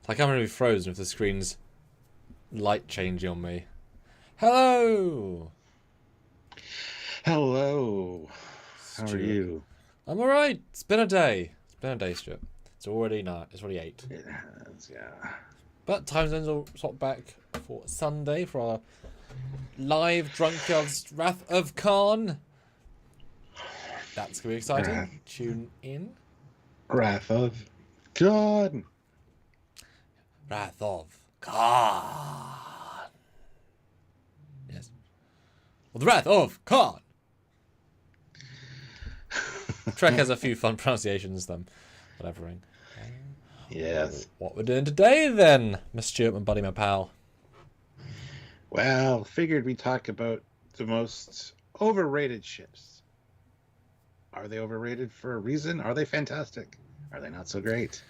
Like I'm gonna be frozen if the screen's light changing on me. Hello! Hello. How are Stuart. you? I'm alright. It's been a day. It's been a day, Stuart. It's already night. It's already 8. It has, yeah. But time zones are swapped back for Sunday for our live Drunkyard's Wrath of Khan. That's gonna be exciting. Tune in. Wrath of God. Wrath of Khan. Yes. Well, the Wrath of Khan. Trek has a few fun pronunciations, them. Whatevering. Yes. What we're doing today, then, Miss Stewart, my buddy, my pal. Well, figured we'd talk about the most overrated ships. Are they overrated for a reason? Are they fantastic? Are they not so great?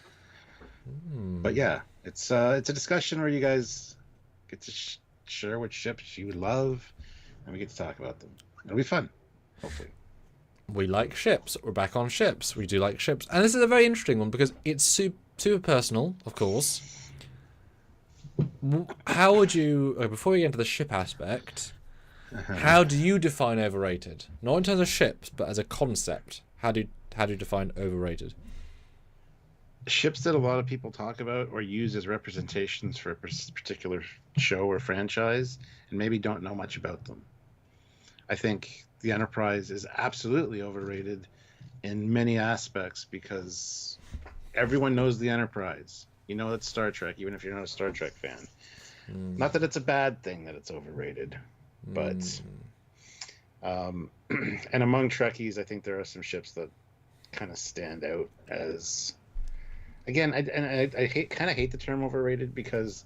But yeah, it's a discussion where you guys get to share which ships you love, and we get to talk about them. It'll be fun, hopefully. We like ships. We're back on ships. We do like ships. And this is a very interesting one because it's super personal, of course. How would you, before we get into the ship aspect, how do you define overrated? Not in terms of ships, but as a concept. How do you define overrated? Ships that a lot of people talk about or use as representations for a particular show or franchise and maybe don't know much about them. I think the Enterprise is absolutely overrated in many aspects because everyone knows the Enterprise. You know it's Star Trek, even if you're not a Star Trek fan. Not that it's a bad thing that it's overrated, but and among Trekkies, I think there are some ships that kind of stand out as, again, I kind of hate the term overrated because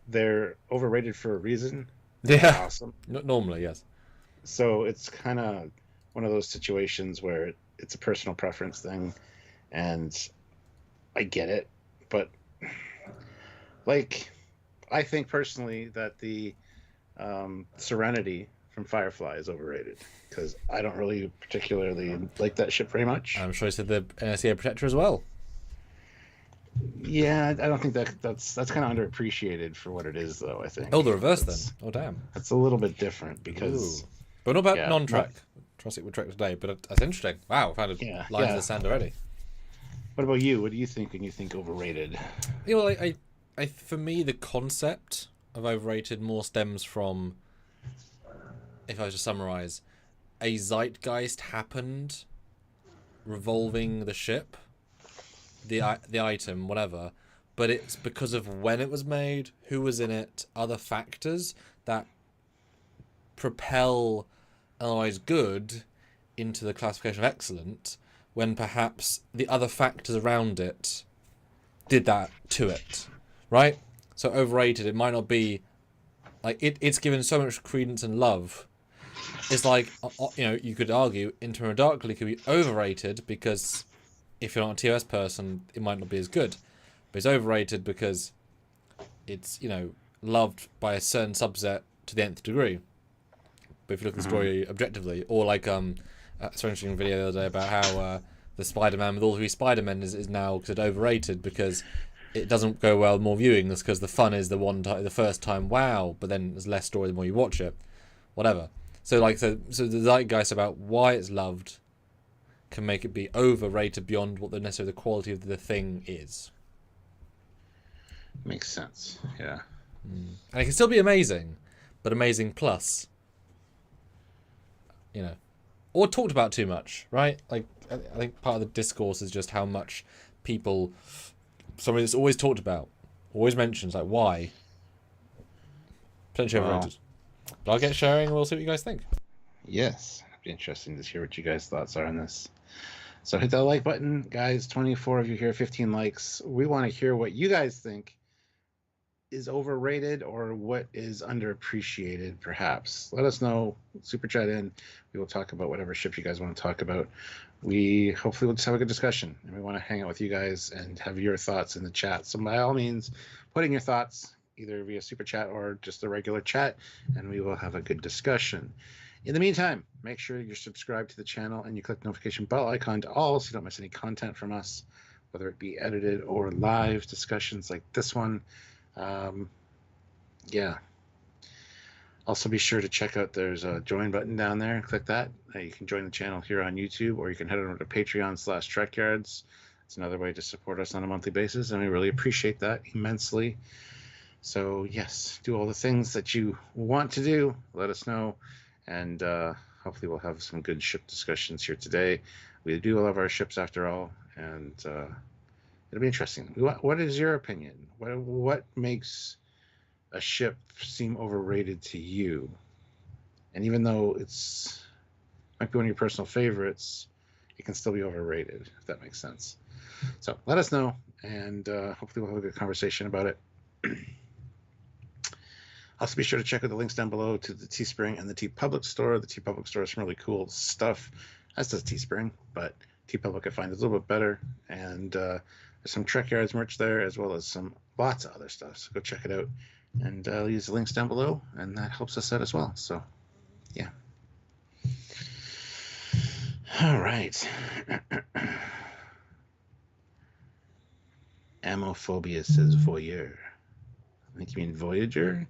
they're overrated for a reason. Yeah. They're awesome. Normally, yes. So it's kind of one of those situations where it's a personal preference thing, and I get it, but like, I think personally that the Serenity from Firefly is overrated because I don't really particularly like that ship very much. I'm sure you said the NSA Protector as well. Yeah, I don't think that's kind of underappreciated for what it is, though. I think. Oh, the reverse then. Oh, damn. That's a little bit different because. Ooh. But not about yeah, non-Trek. Trust it with Trek today, but that's interesting. Wow, I found a line in the sand already. What about you? What do you think when you think overrated? Yeah, well, I for me, the concept of overrated more stems from, if I was to summarize, a zeitgeist happened revolving the ship, the item, whatever, but it's because of when it was made, who was in it, other factors that propel otherwise good into the classification of excellent, when perhaps the other factors around it did that to it, right? So overrated, it might not be like it's given so much credence and love. It's like, you know, you could argue Intima Darkly could be overrated because if you're not a TOS person, it might not be as good. But it's overrated because it's, you know, loved by a certain subset to the nth degree. But if you look at the story objectively, or like a so interesting video the other day about how the Spider-Man with all 3 Spider-Men is now considered overrated because it doesn't go well with more viewings because the fun is the first time, wow, but then there's less story the more you watch it, whatever. So like so the zeitgeist about why it's loved can make it be overrated beyond what necessarily the quality of the thing is. Makes sense. Yeah. And it can still be amazing, but amazing plus. You know, or talked about too much, right? Like, I think part of the discourse is just how much people, something that's always talked about, always mentions, like, why? Potentially overrated. But I'll get sharing and we'll see what you guys think. Yes. It'd be interesting to hear what you guys' thoughts are on this. So hit that like button, guys. 24 of you here, 15 likes. We want to hear what you guys think is overrated or what is underappreciated, perhaps. Let us know. Super chat in. We will talk about whatever ship you guys want to talk about. We hopefully will just have a good discussion, and we want to hang out with you guys and have your thoughts in the chat. So by all means, put in your thoughts either via super chat or just a regular chat, and we will have a good discussion. In the meantime, make sure you're subscribed to the channel and you click the notification bell icon to all so you don't miss any content from us. whether it be edited or live discussions like this one. Yeah. Also, be sure to check out, there's a join button down there. Click that. You can join the channel here on YouTube, or you can head over to Patreon/Trekyards. It's another way to support us on a monthly basis, and we really appreciate that immensely. So, yes, do all the things that you want to do. Let us know, and hopefully we'll have some good ship discussions here today. We do love our ships after all, and it'll be interesting. What is your opinion? What makes a ship seem overrated to you? And even though it's might be one of your personal favorites, it can still be overrated, if that makes sense. So let us know, and hopefully we'll have a good conversation about it. Also, be sure to check out the links down below to the Teespring and the TeePublic store. The TeePublic store has some really cool stuff, as does Teespring, but TeePublic I find is a little bit better. And there's some Trekyards merch there, as well as lots of other stuff. So go check it out. And I'll use the links down below, and that helps us out as well. So, yeah. All right. Amophobia says voyeur. I think you mean Voyager.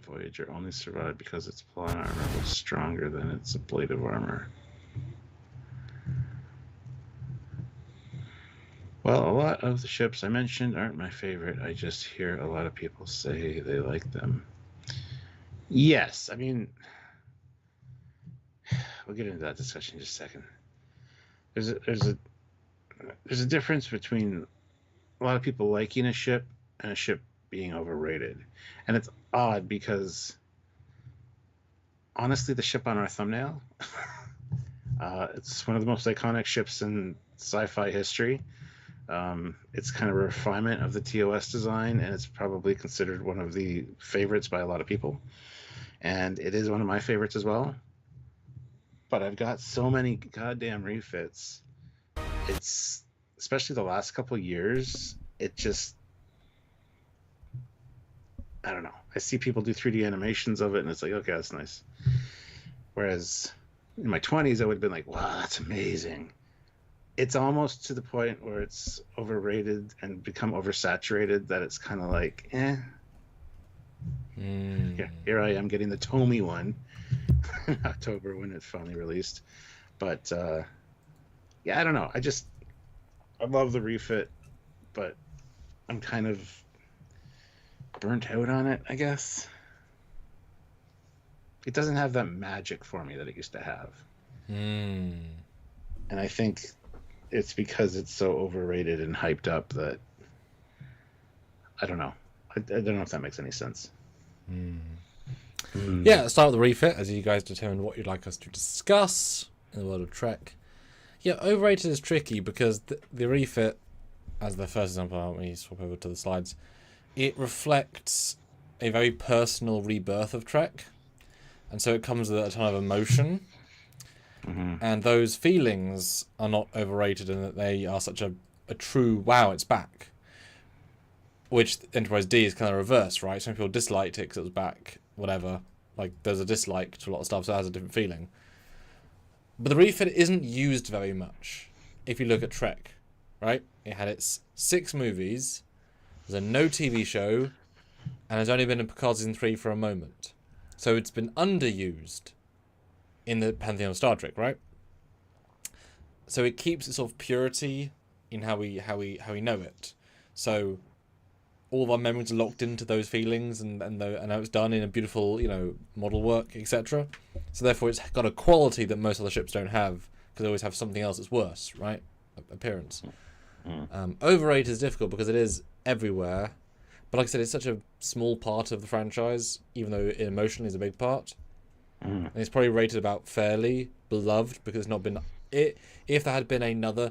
Voyager only survived because its plot armor was stronger than its ablative armor. Well, a lot of the ships I mentioned aren't my favorite. I just hear a lot of people say they like them. Yes, I mean, we'll get into that discussion in just a second. There's a difference between a lot of people liking a ship and a ship being overrated. And it's odd because, honestly, the ship on our thumbnail, it's one of the most iconic ships in sci-fi history. It's kind of a refinement of the TOS design, and it's probably considered one of the favorites by a lot of people. And it is one of my favorites as well. But I've got so many goddamn refits. It's, especially the last couple years, it just, I don't know. I see people do 3D animations of it, and it's like, okay, that's nice. Whereas in my 20s, I would have been like, wow, that's amazing. It's almost to the point where it's overrated and become oversaturated, that it's kind of like, eh. Here I am getting the Tomy one in October when it finally released. But yeah, I don't know. I love the refit, but I'm kind of burnt out on it, I guess. It doesn't have that magic for me that it used to have. And I think it's because it's so overrated and hyped up that, I don't know. I don't know if that makes any sense. Yeah, let's start with the refit, as you guys determine what you'd like us to discuss in the world of Trek. Yeah, overrated is tricky because the refit, as the first example, when you swap over to the slides, it reflects a very personal rebirth of Trek. And so it comes with a ton of emotion. And those feelings are not overrated in that they are such a true, wow, it's back. Which Enterprise D is kind of reverse, right? Some people disliked it because it was back, whatever. Like, there's a dislike to a lot of stuff, so it has a different feeling. But the refit isn't used very much. If you look at Trek, right? It had its 6 movies, there's a no TV show, and has only been in Picard Season 3 for a moment. So it's been underused in the pantheon of Star Trek, right? So it keeps its sort of purity in how we know it. So all of our memories are locked into those feelings, and how it's done in a beautiful, model work, etc. So therefore, it's got a quality that most other ships don't have, because they always have something else that's worse, right? Appearance. Overrated is difficult because it is everywhere, but like I said, it's such a small part of the franchise, even though it emotionally is a big part. And it's probably rated about fairly beloved because it's not been it. If there had been another,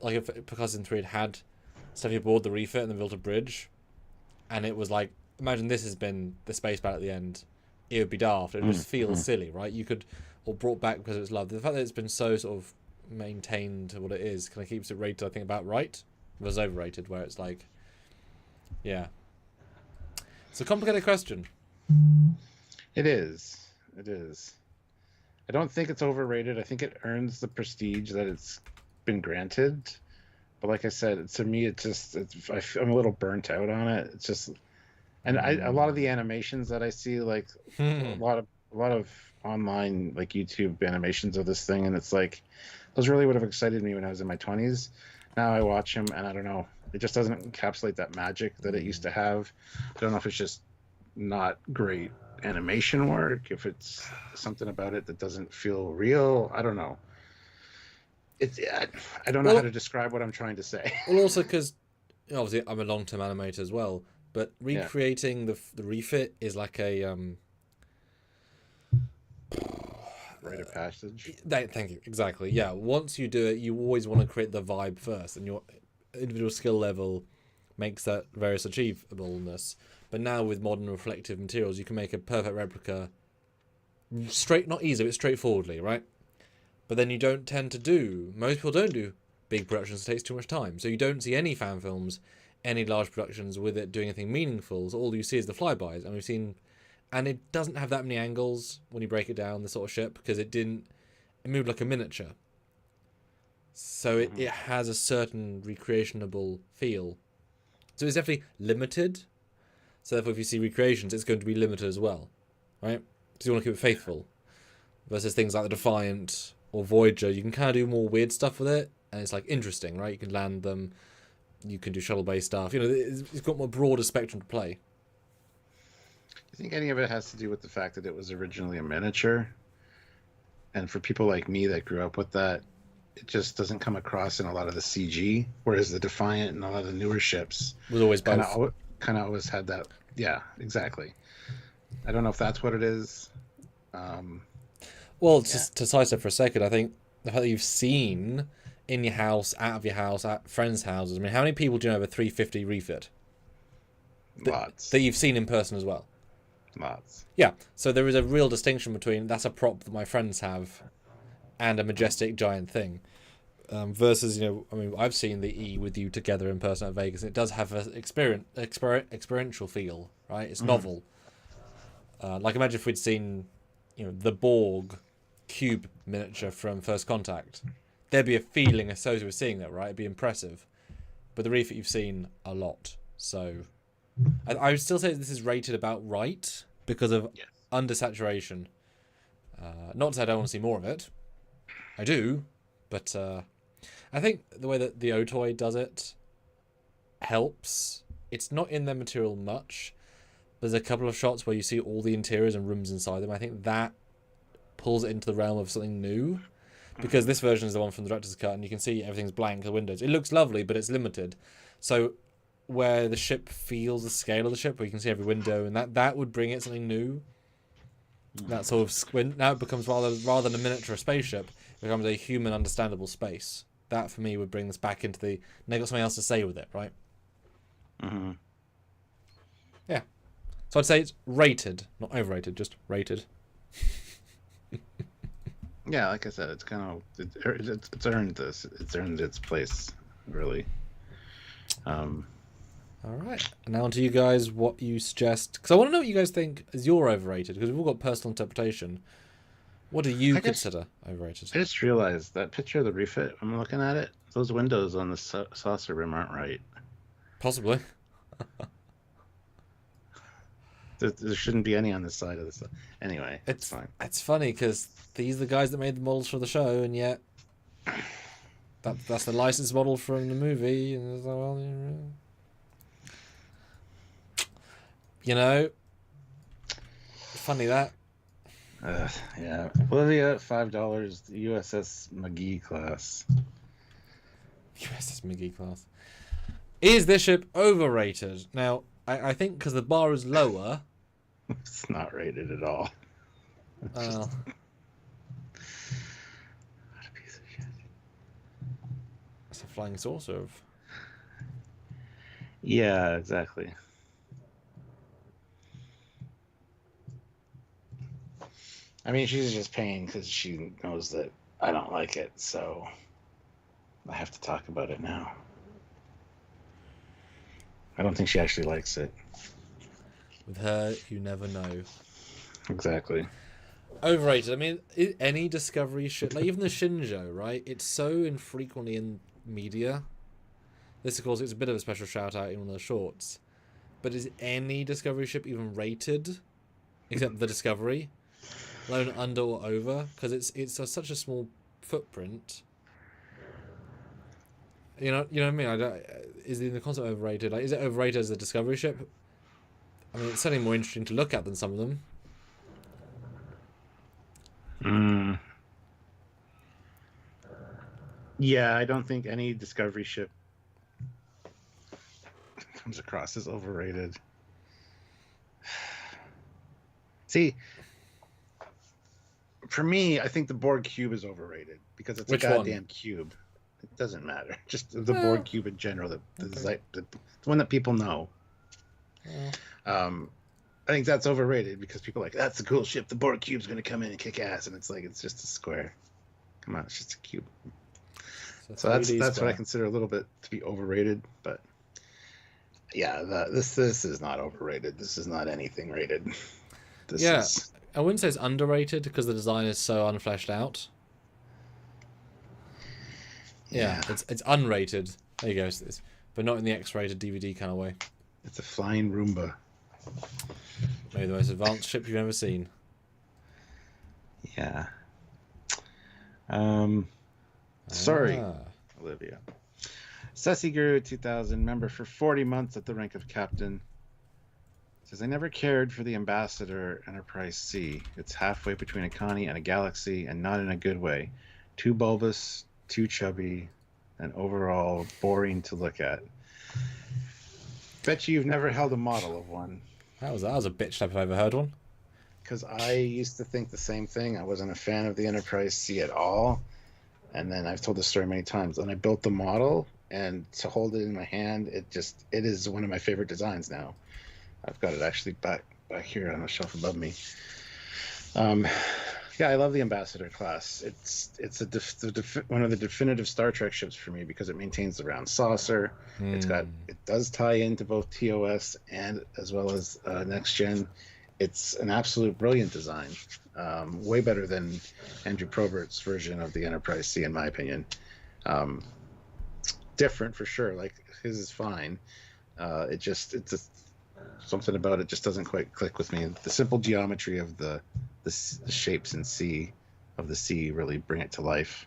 like if Picard Season 3 had stuff aboard the refit and then built a bridge, and it was like, imagine this has been the space battle at the end, it would be daft. It would just feel silly, right? You could, or brought back because it was loved. The fact that it's been so sort of maintained to what it is kind of keeps it rated, I think, about right. It was overrated, where it's like, yeah. It's a complicated question. It is. It is. I don't think it's overrated. I think it earns the prestige that it's been granted. But like I said, to me, I'm a little burnt out on it. It's just, and a lot of the animations that I see, like a lot of online like YouTube animations of this thing, and it's like those really would have excited me when I was in my 20s. Now I watch them, and I don't know. It just doesn't encapsulate that magic that it used to have. I don't know if it's just not great animation work, if it's something about it that doesn't feel real. I don't know. I don't know how to describe what I'm trying to say. Well, also because obviously I'm a long-term animator as well, but recreating the refit is like a rite of passage. Thank you. Exactly. Yeah. Once you do it, you always want to create the vibe first, and your individual skill level makes that various achievableness. But now with modern reflective materials, you can make a perfect replica not easily, but straightforwardly, right? But then you don't tend to do, most people don't do big productions, it takes too much time. So you don't see any fan films, any large productions with it doing anything meaningful. So all you see is the flybys. And we've seen, and it doesn't have that many angles when you break it down, the sort of ship, because it moved like a miniature. So it has a certain recreationable feel. So it's definitely limited. So therefore, if you see recreations, it's going to be limited as well, right? Because you want to keep it faithful. Versus things like the Defiant or Voyager, you can kind of do more weird stuff with it, and it's like interesting, right? You can land them, you can do shuttle-based stuff. You know, it's got more broader spectrum to play. Do you think any of it has to do with the fact that it was originally a miniature? And for people like me that grew up with that, it just doesn't come across in a lot of the CG, whereas the Defiant and a lot of the newer ships was always both. Kind of always had that. Yeah, exactly. I don't know if that's what it is. Well, to sidestep for a second, I think the fact that you've seen in your house, out of your house, at friends' houses. I mean, how many people do you know have a 350 refit? Lots. That you've seen in person as well. Lots. Yeah, so there is a real distinction between that's a prop that my friends have and a majestic giant thing. Versus, I mean, I've seen the E with you together in person at Vegas. And it does have an experiential feel, right? It's novel. Like imagine if we'd seen, the Borg cube miniature from First Contact. There'd be a feeling associated with seeing that, right? It'd be impressive. But the refit you've seen a lot, so I would still say this is rated about right because of undersaturation. Not to say I don't want to see more of it. I do, but I think the way that the O-Toy does it helps. It's not in their material much. There's a couple of shots where you see all the interiors and rooms inside them. I think that pulls it into the realm of something new. Because this version is the one from the director's cut, and you can see everything's blank, the windows. It looks lovely, but it's limited. So where the ship feels the scale of the ship, where you can see every window, and that would bring it something new. That sort of squint. Now it becomes rather than a miniature spaceship, it becomes a human understandable space. That for me would bring this back into the. They got something else to say with it, right? Mm-hmm. Yeah. So I'd say it's rated, not overrated, just rated. Yeah, like I said, it's kind of it's earned this. It's earned its place, really. All right. And now to you guys, what you suggest, because I want to know what you guys think is your overrated, because we've all got personal interpretation. What do you consider overrated? I just realized that picture of the refit. I'm looking at it. Those windows on the saucer rim aren't right. Possibly. There shouldn't be any on this side of the. Anyway, it's fine. It's funny because these are the guys that made the models for the show, and yet that's the licensed model from the movie. And it's like, well, funny that. Yeah. Olivia, $5. The USS McGee class. USS McGee class. Is this ship overrated? Now, I think because the bar is lower. It's not rated at all. What a piece of shit. It's a flying saucer of. Yeah, exactly. I mean, she's just paying because she knows that I don't like it, so I have to talk about it now. I don't think she actually likes it. With her, you never know. Exactly. Overrated. I mean, any Discovery ship, like even the Shinjo, right? It's so infrequently in media. This, of course, it's a bit of a special shout out in one of the shorts. But is any Discovery ship even rated, except the Discovery, let alone under or over? Because such a small footprint. You know what I mean. Is the concept overrated? Like, is it overrated as a Discovery ship? I mean, it's certainly more interesting to look at than some of them. Yeah, I don't think any Discovery ship comes across as overrated. See, for me, I think the Borg cube is overrated because it's Which a goddamn one? cube. It doesn't matter. Just the Borg cube in general, the one that people know. I think that's overrated because people are like, that's the cool ship. The Borg cube's going to come in and kick ass, and it's like it's just a square. Come on, it's just a cube. So that's what I consider a little bit to be overrated. But yeah, this is not overrated. This is not anything rated. I wouldn't say it's underrated because the design is so unfleshed out. Yeah, it's unrated. There you go. But not in the X-rated DVD kind of way. It's a flying Roomba. Maybe the most advanced ship you've ever seen. Yeah. Sorry, Olivia. Sussy Guru 2000, member for 40 months at the rank of captain. Says, I never cared for the Ambassador Enterprise C. It's halfway between a Connie and a Galaxy, and not in a good way. Too bulbous, too chubby, and overall boring to look at. Bet you've never held a model of one. That was a bitch slap if I ever heard one. Because I used to think the same thing. I wasn't a fan of the Enterprise C at all. And then I've told this story many times. When I built the model, and to hold it in my hand, it is one of my favorite designs now. I've got it actually back here on a shelf above me. Yeah, I love the Ambassador class. It's one of the definitive Star Trek ships for me because it maintains the round saucer. It does tie into both TOS and as well as Next Gen. It's an absolute brilliant design, way better than Andrew Probert's version of the Enterprise C, in my opinion. Different for sure. Like his is fine. It's just something about it just doesn't quite click with me. The simple geometry of the shapes in C of the sea really bring it to life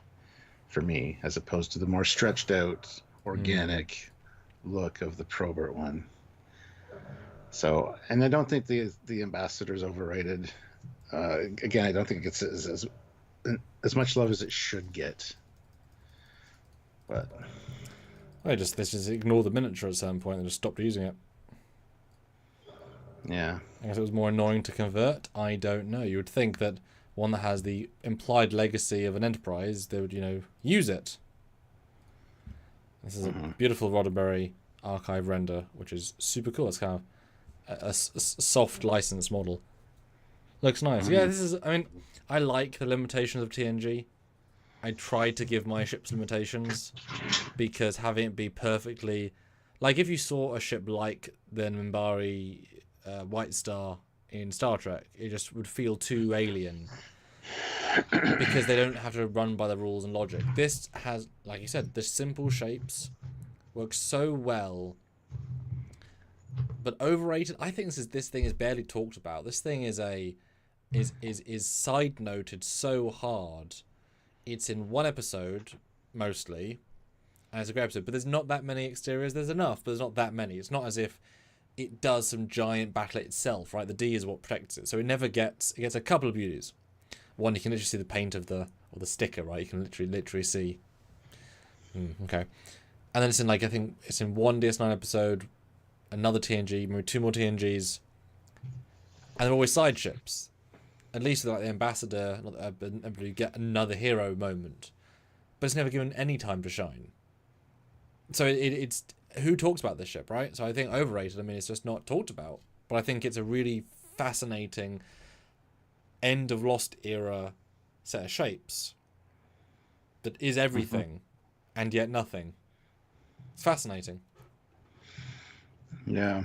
for me, as opposed to the more stretched out, organic look of the Probert one. So, and I don't think the Ambassador's overrated. Again, I don't think it gets as much love as it should get. But they just ignore the miniature at some point and just stopped using it. Yeah. I guess it was more annoying to convert. I don't know. You would think that one that has the implied legacy of an Enterprise, they would, use it. This is a beautiful Roddenberry archive render, which is super cool. It's kind of a soft license model. Looks nice. Yeah, I like the limitations of TNG. I tried to give my ships limitations because having it be perfectly... Like, if you saw a ship like the Minbari White Star in Star Trek, it just would feel too alien because they don't have to run by the rules and logic. This has, like you said, the simple shapes work so well. But overrated, I think this thing is barely talked about. This thing is side noted so hard. It's in one episode mostly, and it's a great episode. But there's not that many exteriors. There's enough, but there's not that many. It's not as if it does some giant battle itself, right? The D is what protects it, so it gets a couple of beauties. One, you can literally see the paint of the sticker, right? You can literally see. Okay, and then it's in I think it's in one DS9 episode, another TNG, maybe two more TNGs, and they're always side ships. At least with the Ambassador, you get another hero moment, but it's never given any time to shine. So it's who talks about this ship, right? So I think overrated. I mean, it's just not talked about, but I think it's a really fascinating end of Lost era set of shapes that is everything and yet nothing. It's fascinating. Yeah.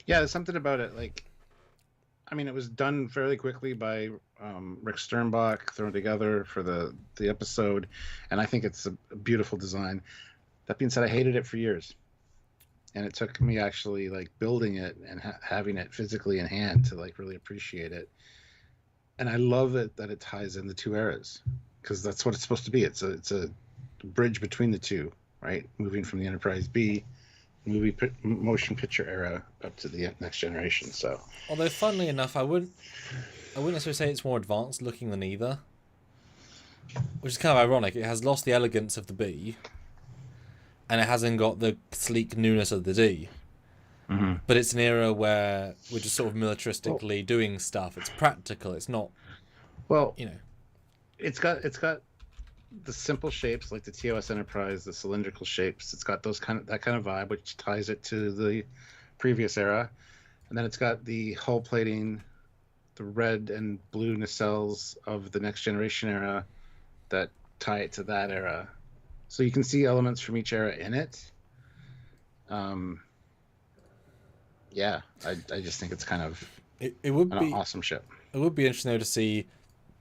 Yeah, there's something about it, like I mean, it was done fairly quickly by Rick Sternbach, thrown together for the episode, and I think it's a beautiful design. That being said, I hated it for years, and it took me actually like building it and having it physically in hand to like really appreciate it. And I love it that it ties in the two eras, because that's what it's supposed to be. It's a bridge between the two, right? Moving from the Enterprise B motion picture era up to the next generation. So, although funnily enough, I wouldn't necessarily say it's more advanced looking than either, which is kind of ironic. It has lost the elegance of the B, and it hasn't got the sleek newness of the D. mm-hmm. But it's an era where we're just sort of militaristically doing stuff. It's practical. It's not, well, it's got the simple shapes like the TOS Enterprise, the cylindrical shapes. It's got that kind of vibe, which ties it to the previous era. And then it's got the hull plating, the red and blue nacelles of the next generation era that tie it to that era. So you can see elements from each era in it. Yeah, I just think it's kind of it would be an awesome ship. It would be interesting though to see,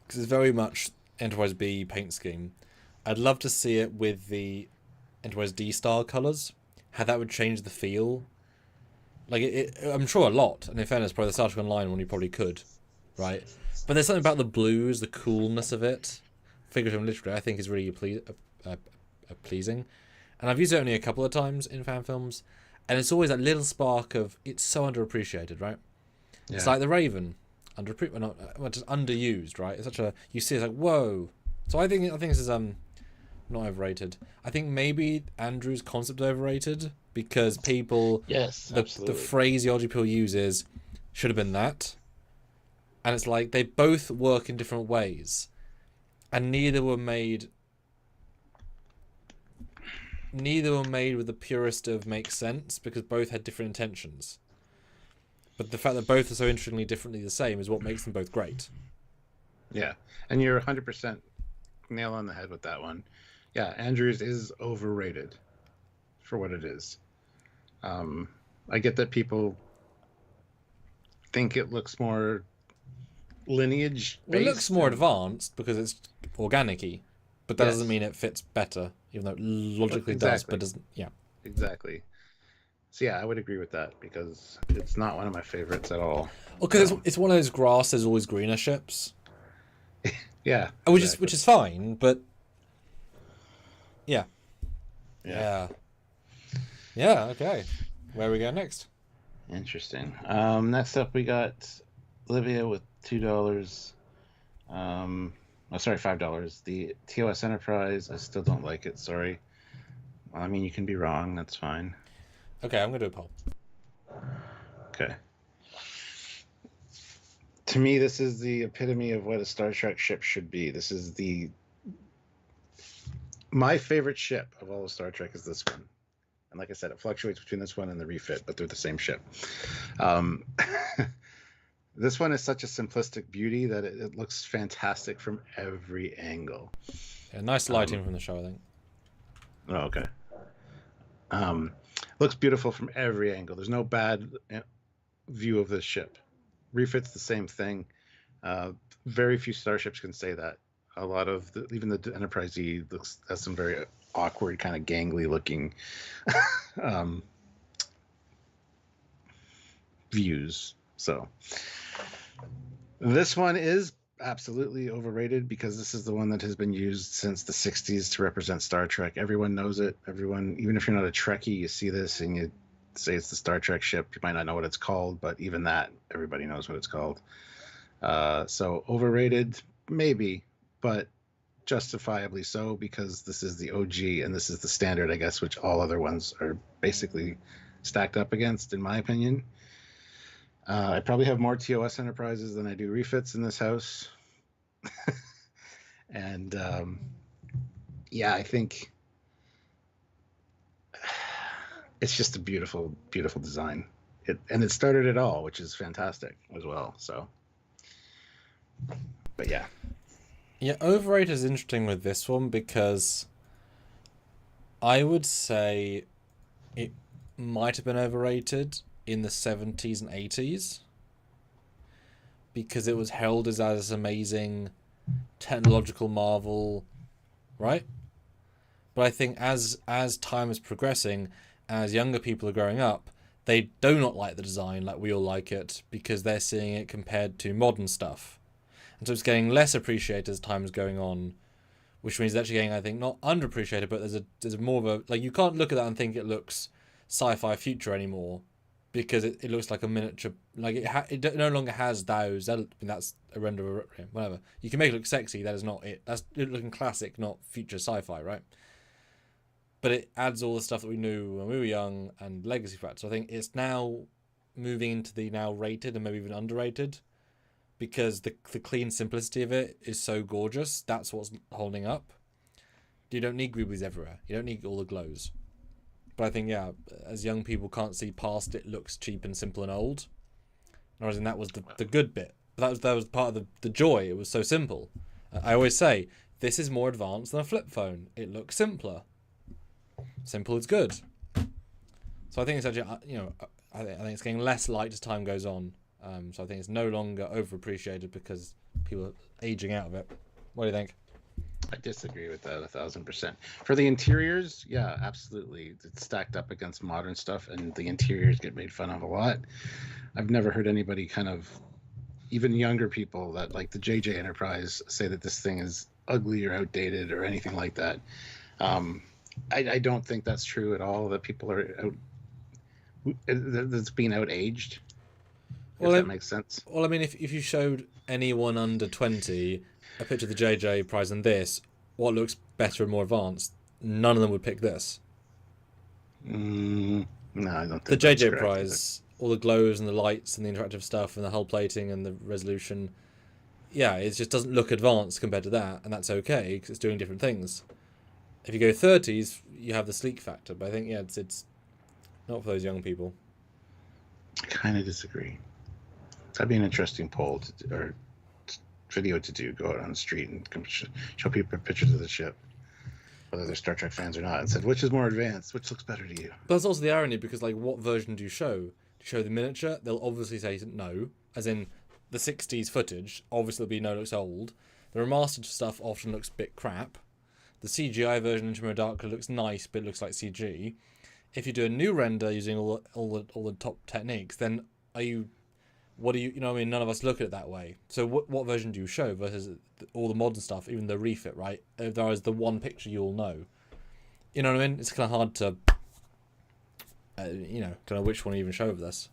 because it's very much Enterprise B paint scheme. I'd love to see it with the Enterprise D style colours, how that would change the feel. Like I'm sure a lot, and in fairness, probably the Star Trek Online one you probably could, right? But there's something about the blues, the coolness of it, figuratively and literally, I think is really pleasing. And I've used it only a couple of times in fan films, and it's always that little spark of it's so underappreciated, right? Yeah. It's like the Raven, just underused, right? It's you see, it's like whoa. So I think this is not overrated. I think maybe Andrew's concept is overrated because people the phraseology people uses should have been that, and it's like they both work in different ways, and neither were made with the purest of makes sense because both had different intentions. But the fact that both are so interestingly differently the same is what makes them both great. Yeah, and you're 100% nail on the head with that one. Yeah, Andrews is overrated for what it is. I get that people think it looks more lineage based. Well, it looks more advanced because it's organic-y, but that doesn't mean it fits better, even though it logically does, but doesn't. Yeah, exactly. So yeah, I would agree with that because it's not one of my favorites at all. Well, because it's one of those grass is always greener ships. Yeah, which is fine, but yeah. Okay, where we go next? Interesting. Next up, we got Olivia with $2. $5. The TOS Enterprise. I still don't like it. Sorry. I mean, you can be wrong. That's fine. Okay, I'm gonna do a poll. Okay. To me, this is the epitome of what a Star Trek ship should be. This is my favorite ship of all of Star Trek is this one. And like I said, it fluctuates between this one and the refit, but they're the same ship. This one is such a simplistic beauty that it looks fantastic from every angle. Yeah, nice lighting from the show, I think. Oh, okay. Looks beautiful from every angle. There's no bad view of this ship. Refit's the same thing. Very few starships can say that. A lot of even the Enterprise E has some very awkward, kind of gangly looking views. So this one is absolutely overrated because this is the one that has been used since the 60s to represent Star Trek. Everyone knows it. Everyone, even if you're not a Trekkie, you see this and you say it's the Star Trek ship. You might not know what it's called, but even that, everybody knows what it's called. So overrated, maybe, but justifiably so because this is the OG and this is the standard, I guess, which all other ones are basically stacked up against, in my opinion. I probably have more TOS Enterprises than I do refits in this house. And I think it's just a beautiful, beautiful design. It started it all, which is fantastic as well. So, but yeah. Yeah, overrated is interesting with this one because I would say it might have been overrated in the 70s and 80s. because it was heralded as this amazing technological marvel, right? But I think as time is progressing, as younger people are growing up, they do not like the design like we all like it, because they're seeing it compared to modern stuff. And so it's getting less appreciated as time is going on, which means it's actually getting, I think, not underappreciated, but there's more of a, like, you can't look at that and think it looks sci-fi future anymore, because it looks like a miniature, like it no longer has those, that's a render, whatever. You can make it look sexy, that is not it. That's looking classic, not future sci-fi, right? But it adds all the stuff that we knew when we were young and legacy facts. So I think it's now moving into the now rated and maybe even underrated, because the clean simplicity of it is so gorgeous. That's what's holding up. You don't need goobies everywhere. You don't need all the glows. But I think, yeah, as young people can't see past it, looks cheap and simple and old. Whereas that was the good bit. That was part of the joy. It was so simple. I always say, this is more advanced than a flip phone. It looks simpler. Simple is good. So I think it's actually, I think it's getting less light as time goes on. So I think it's no longer overappreciated because people are aging out of it. What do you think? I disagree with that 1,000%. For the interiors, yeah, absolutely. It's stacked up against modern stuff, and the interiors get made fun of a lot. I've never heard anybody kind of, even younger people that like the JJ Enterprise, say that this thing is ugly or outdated or anything like that. I don't think that's true at all, that people are out, that's being outaged. If that makes sense. Well, I mean, if you showed anyone under 20 a picture of the JJ Prize and this, what looks better and more advanced, none of them would pick this. No, I don't think the JJ Prize, all the glows and the lights and the interactive stuff and the hull plating and the resolution, yeah, it just doesn't look advanced compared to that, and that's okay because it's doing different things. If you go 30s, you have the sleek factor, but I think, yeah, it's not for those young people. I kind of disagree. That'd be an interesting poll or video to do. Go out on the street and show people pictures of the ship, whether they're Star Trek fans or not, and said, which is more advanced? Which looks better to you? But that's also the irony, because, like, what version do you show? Do you show the miniature? They'll obviously say no, as in the 60s footage. Obviously, it'll be no, looks old. The remastered stuff often looks a bit crap. The CGI version in Shimmer Darkly looks nice, but it looks like CG. If you do a new render using all the top techniques, then what do you know what I mean? None of us look at it that way. So what version do you show versus all the modern stuff, even the refit, right? If there is the one picture you all know. You know what I mean? It's kind of hard to, kind of which one you even show of this.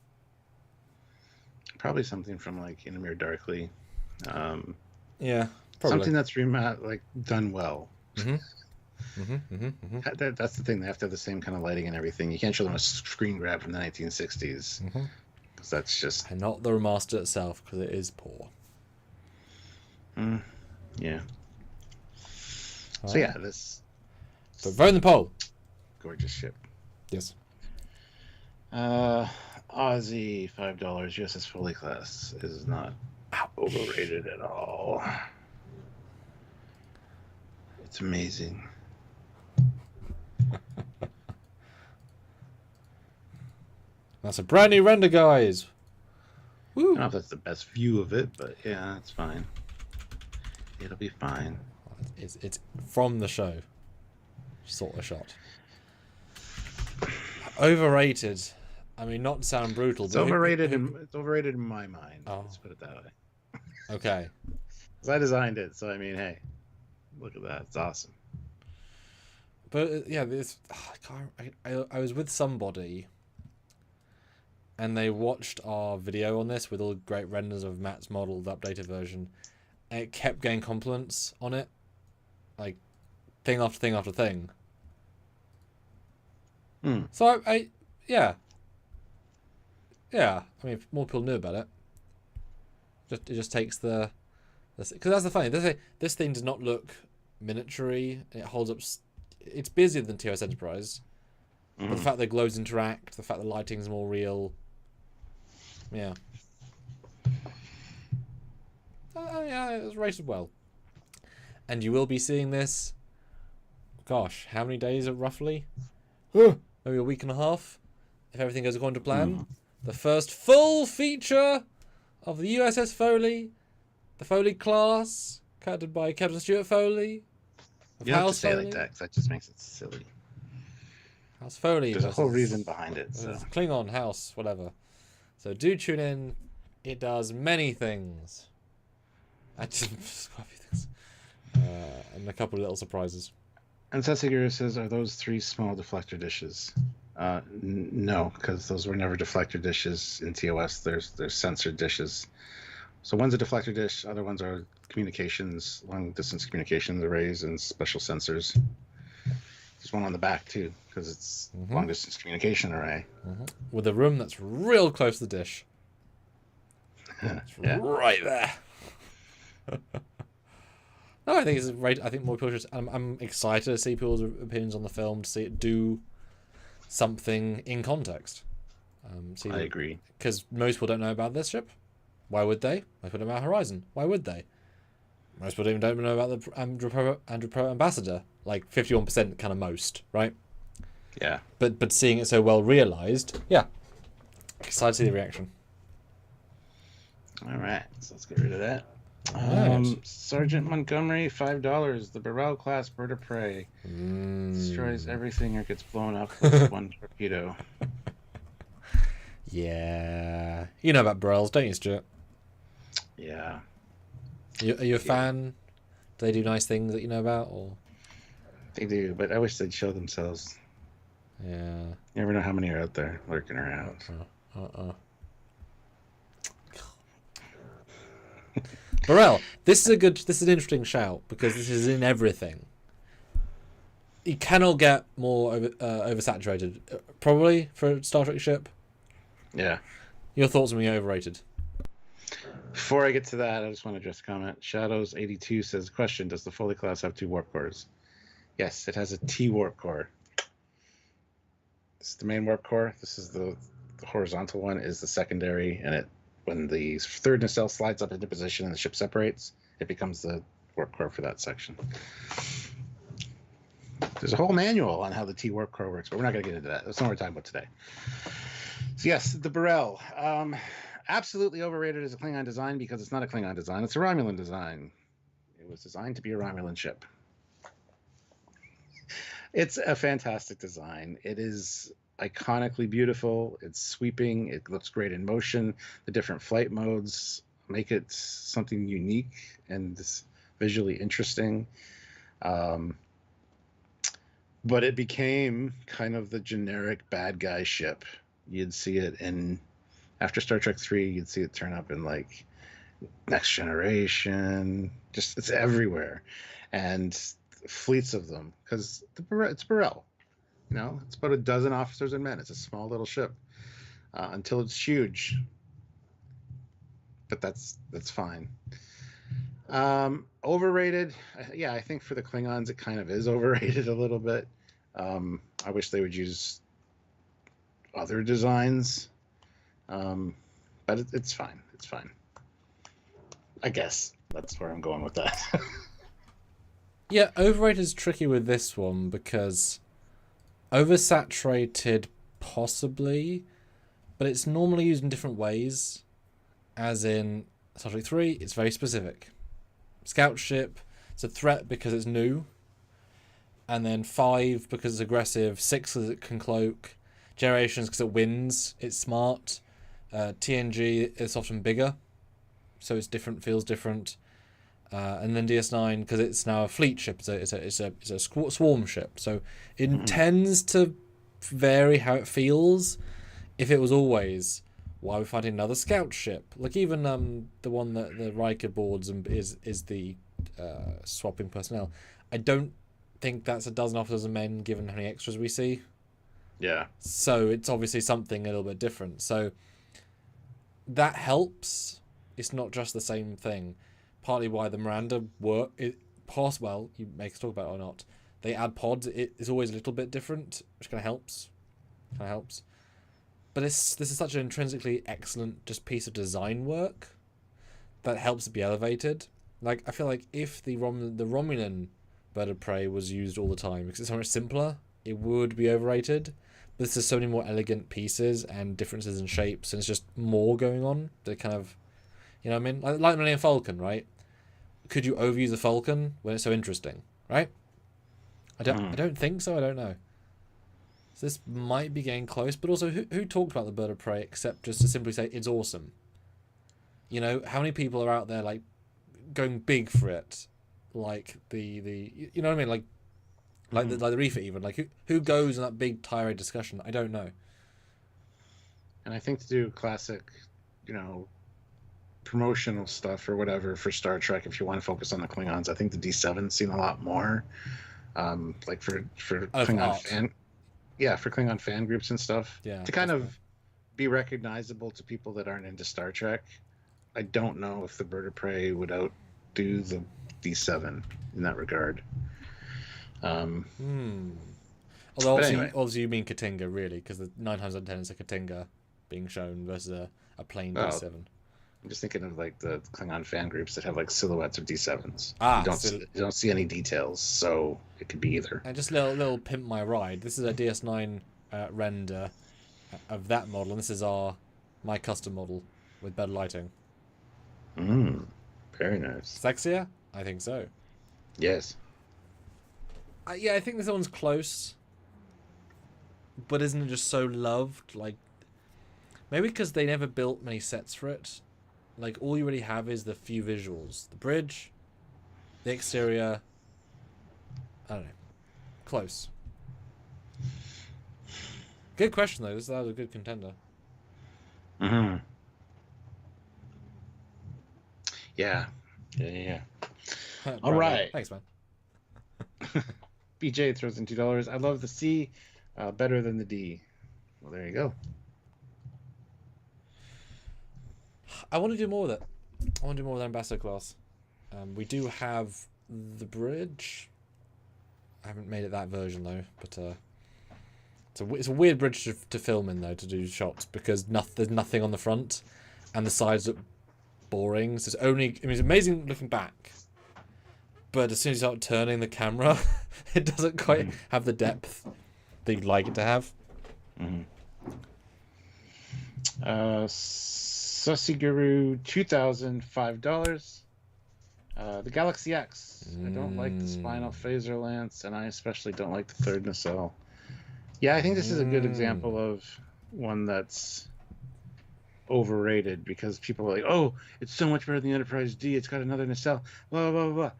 Probably something from like In a Mirror Darkly. Yeah, probably. Something that's done well. Mm-hmm. That's the thing. They have to have the same kind of lighting and everything. You can't show them a screen grab from the 1960s. Because that's just... And not the remaster itself, because it is poor. Yeah. All so right. yeah, this... But vote in the poll. Gorgeous ship. Yes. Aussie, $5, USS Foley class is not overrated at all. It's amazing. That's a brand new render, guys. Woo. I don't know if that's the best view of it, but yeah, it's fine. It'll be fine. It's from the show. Sort of shot. Overrated. I mean, not to sound brutal, It's but overrated. It's overrated in my mind. Oh. Let's put it that way. Okay. Because I designed it, so I mean, hey, look at that. It's awesome. But yeah, this I was with somebody, and they watched our video on this with all the great renders of Matt's model, the updated version, and it kept getting compliments on it, like thing after thing after thing. So I yeah. I mean, if more people knew about it. It just takes because that's the funny. This thing does not look miniature-y. It holds up. It's busier than TOS Enterprise. But the fact that glows interact, the fact that lighting's more real. Yeah. Yeah, it was rated well. And you will be seeing this. Gosh, how many days roughly? Maybe a week and a half, if everything goes according to plan. The first full feature of the USS Foley, the Foley class, captained by Captain Stuart Foley. You don't have to say it like that, 'cause that just makes it silly. House Foley. There's a whole reason behind it. So. Klingon house, whatever. So do tune in. It does many things. Quite a few things. And a couple of little surprises. And Sessigura says, are those 3 small deflector dishes? No, because those were never deflector dishes in TOS. There's sensor dishes. So one's a deflector dish, other ones are communications, long distance communications arrays, and special sensors. There's one on the back too, because it's long distance communication array. With a room that's real close to the dish. It's right there. No, I think it's great. I think more people should. I'm excited to see people's opinions on the film, to see it do something in context. I agree. Because most people don't know about this ship. Why would they? Most people don't know about Horizon. Why would they? Most people even don't know about the Andropro ambassador. Like 51% kind of most, right? Yeah. But seeing it so well realized, yeah. Excited to see the reaction. All right, so let's get rid of that. Sergeant Montgomery, $5. The Burrell class bird of prey destroys everything or gets blown up with one torpedo. Yeah, you know about Burrells, don't you, Stuart? Yeah. Are you a fan? Do they do nice things that you know about, or? They do, but I wish they'd show themselves. Yeah. You never know how many are out there lurking around. Burrell, this is an interesting shout, because this is in everything. You cannot get more oversaturated, probably, for a Star Trek ship. Yeah. Your thoughts on being overrated? Before I get to that, I just want to address a comment. Shadows82 says, question, does the Foley class have 2 warp cores? Yes, it has a T warp core. This is the main warp core. This is the horizontal one is the secondary, and when the third nacelle slides up into position and the ship separates, it becomes the warp core for that section. There's a whole manual on how the T warp core works, but we're not going to get into that. That's not what we're talking about today. So yes, the Burrell. Absolutely overrated as a Klingon design, because it's not a Klingon design. It's a Romulan design. It was designed to be a Romulan ship. It's a fantastic design. It is iconically beautiful. It's sweeping. It looks great in motion. The different flight modes make it something unique and visually interesting. But it became kind of the generic bad guy ship. You'd see it after Star Trek 3, you'd see it turn up in like Next Generation. Just it's everywhere, and fleets of them, because it's Burrell. You know, it's about a dozen officers and men. It's a small little ship until it's huge. But that's fine. Overrated. Yeah, I think for the Klingons, it kind of is overrated a little bit. I wish they would use other designs. But it's fine. It's fine. I guess that's where I'm going with that. Yeah, overrated is tricky with this one, because oversaturated possibly, but it's normally used in different ways. As in Star Trek 3, it's very specific. Scout ship, it's a threat because it's new. And then 5 because it's aggressive, 6 because it can cloak, Generations because it wins, it's smart. TNG is often bigger, so it's different, feels different. And then DS9 because it's now a fleet ship. It's a swarm ship, so it tends to vary how it feels. If it was always, why are we fighting another scout ship? Like even the one that the Riker boards and is the swapping personnel. I don't think that's a dozen officers and men given how many extras we see. Yeah. So it's obviously something a little bit different. So that helps. It's not just the same thing. Partly why the Miranda work, well, you make us talk about it or not. They add pods. It is always a little bit different, which kind of helps. But this is such an intrinsically excellent just piece of design work that helps it be elevated. Like I feel like if the Romulan bird of prey was used all the time because it's so much simpler, it would be overrated. But this is so many more elegant pieces and differences in shapes, and it's just more going on. They kind of You know what I mean? Like Millennium Falcon, right? Could you overuse a Falcon when it's so interesting, right? I don't think so. I don't know. So this might be getting close, but also who talked about the bird of prey except just to simply say it's awesome? You know, how many people are out there like going big for it, like the you know what I mean, like the refit even, like who goes in that big tirade discussion? I don't know. And I think to do classic, you know, promotional stuff or whatever for Star Trek, if you want to focus on the Klingons, I think the D7's seen a lot more. Like for Klingon for Klingon fan groups and stuff. Yeah. To kind of be recognizable to people that aren't into Star Trek. I don't know if the bird of prey would outdo the D7 in that regard. Although obviously you mean Katinga, really, because the 9 times out of 10 is a Katinga being shown versus a plain D7. I'm just thinking of like the Klingon fan groups that have like silhouettes of D7s. You don't see any details, so it could be either. And just little pimp my ride. This is a DS9 render of that model, and this is my custom model with better lighting. Very nice. Sexier? I think so. Yes. Yeah, I think this one's close. But isn't it just so loved? Like, maybe because they never built many sets for it. Like, all you really have is the few visuals. The bridge, the exterior. I don't know. Close. Good question, though. That was a good contender. Yeah. All right. Thanks, man. BJ throws in $2. I love the C better than the D. Well, there you go. I want to do more with it. I want to do more with Ambassador class. We do have the bridge. I haven't made it that version though, but it's a weird bridge to film in though, to do shots, because there's nothing on the front, and the sides look boring. So it's amazing looking back, but as soon as you start turning the camera, it doesn't quite have the depth that you'd like it to have. Susiguru $2,005. The Galaxy X. I don't like the spinal phaser lance, and I especially don't like the third nacelle. Yeah, I think this is a good example of one that's overrated, because people are like, oh, it's so much better than the Enterprise D, it's got another nacelle, blah, blah, blah, blah.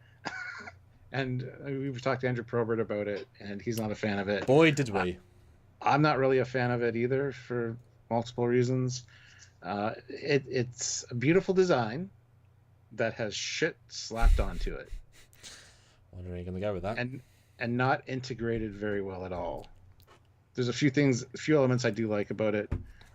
And we've talked to Andrew Probert about it, and he's not a fan of it. Boy, did we. I'm not really a fan of it either, for multiple reasons. It's a beautiful design that has shit slapped onto it. Wonder where you're going to go with that. And not integrated very well at all. There's a few elements I do like about it.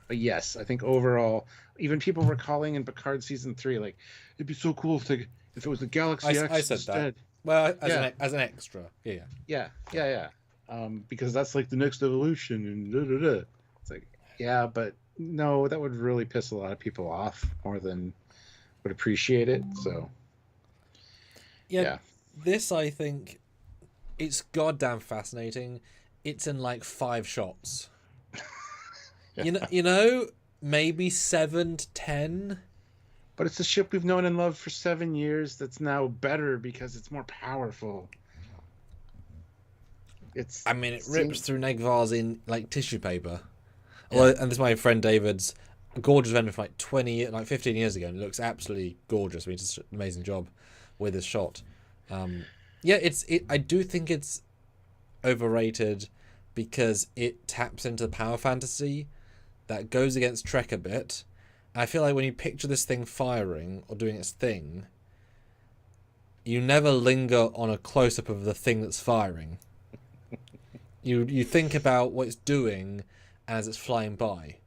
But yes, I think overall, even people were calling in Picard season 3, like, it'd be so cool if it was the Galaxy X I said instead. That. Well, as an extra, yeah. Because that's like the next evolution, and da-da-da. It's like, yeah, but no, that would really piss a lot of people off more than would appreciate it. So, yeah. This, I think, it's goddamn fascinating. It's in like 5 shots. You know, maybe 7 to 10. But it's a ship we've known and loved for 7 years that's now better because it's more powerful. It rips through Negvars in like tissue paper. Yeah. Well, and this is my friend David's gorgeous render from like 15 years ago, and it looks absolutely gorgeous. I mean, it's just an amazing job with this shot. I do think it's overrated because it taps into the power fantasy that goes against Trek a bit. And I feel like when you picture this thing firing or doing its thing, you never linger on a close-up of the thing that's firing. You think about what it's doing as it's flying by,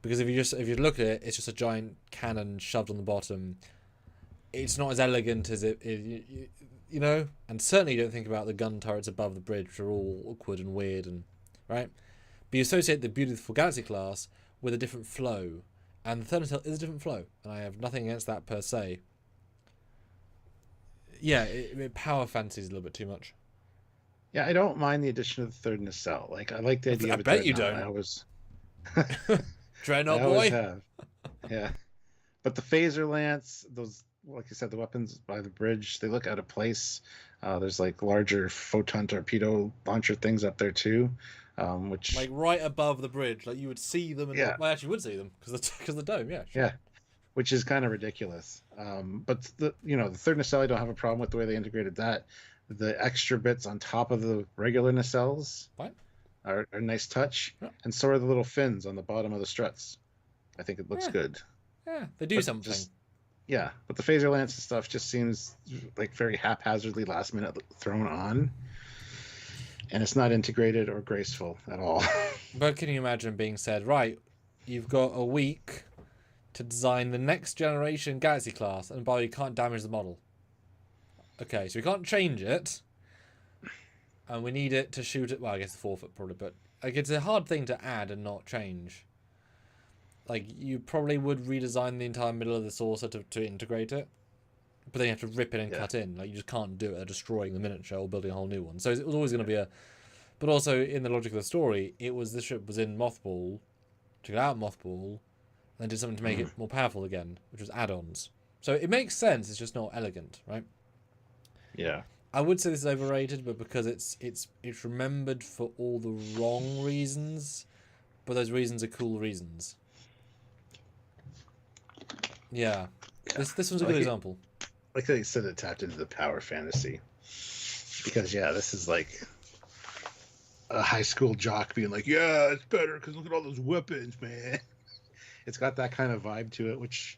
because if you look at it, it's just a giant cannon shoved on the bottom. It's not as elegant as it you know, and certainly you don't think about the gun turrets above the bridge, which are all awkward and weird, and right. But you associate the beautiful Galaxy class with a different flow, and the third nacelle is a different flow, and I have nothing against that per se. Yeah, power fantasy is a little bit too much. Yeah, I don't mind the addition of the third nacelle. Like, I like the idea. I bet you don't. I was Dreadnought boy. Yeah, But the phaser lance, those, like you said, the weapons by the bridge, they look out of place. There's like larger photon torpedo launcher things up there too, which like right above the bridge, like you would see them, and yeah, well, actually, you would see them because the dome, yeah, sure. yeah, which is kind of ridiculous. But the third nacelle, I don't have a problem with the way they integrated that. The extra bits on top of the regular nacelles Fine. are a nice touch, Yeah. and so are the little fins on the bottom of the struts. I think it looks good. Yeah, they do something. Yeah, but the phaser lance and stuff just seems like very haphazardly last minute thrown on, and it's not integrated or graceful at all. But can you imagine being said, right, you've got a week to design the next generation Galaxy class, and by the way, you can't damage the model. Okay, so we can't change it, and we need it to shoot it. Well, I guess the forfeit probably, but like it's a hard thing to add and not change. Like you probably would redesign the entire middle of the saucer to integrate it, but then you have to rip it and cut in. Like you just can't do it. They're destroying the miniature or building a whole new one. So it was always going to be a. But also in the logic of the story, this ship was in mothball, took it out of mothball, and then did something to make it more powerful again, which was add-ons. So it makes sense. It's just not elegant, right? Yeah. I would say this is overrated, but because it's remembered for all the wrong reasons, but those reasons are cool reasons. Yeah. This one's a good example. Like they said, it tapped into the power fantasy. Because this is like a high school jock being like, yeah, it's better because look at all those weapons, man. It's got that kind of vibe to it, which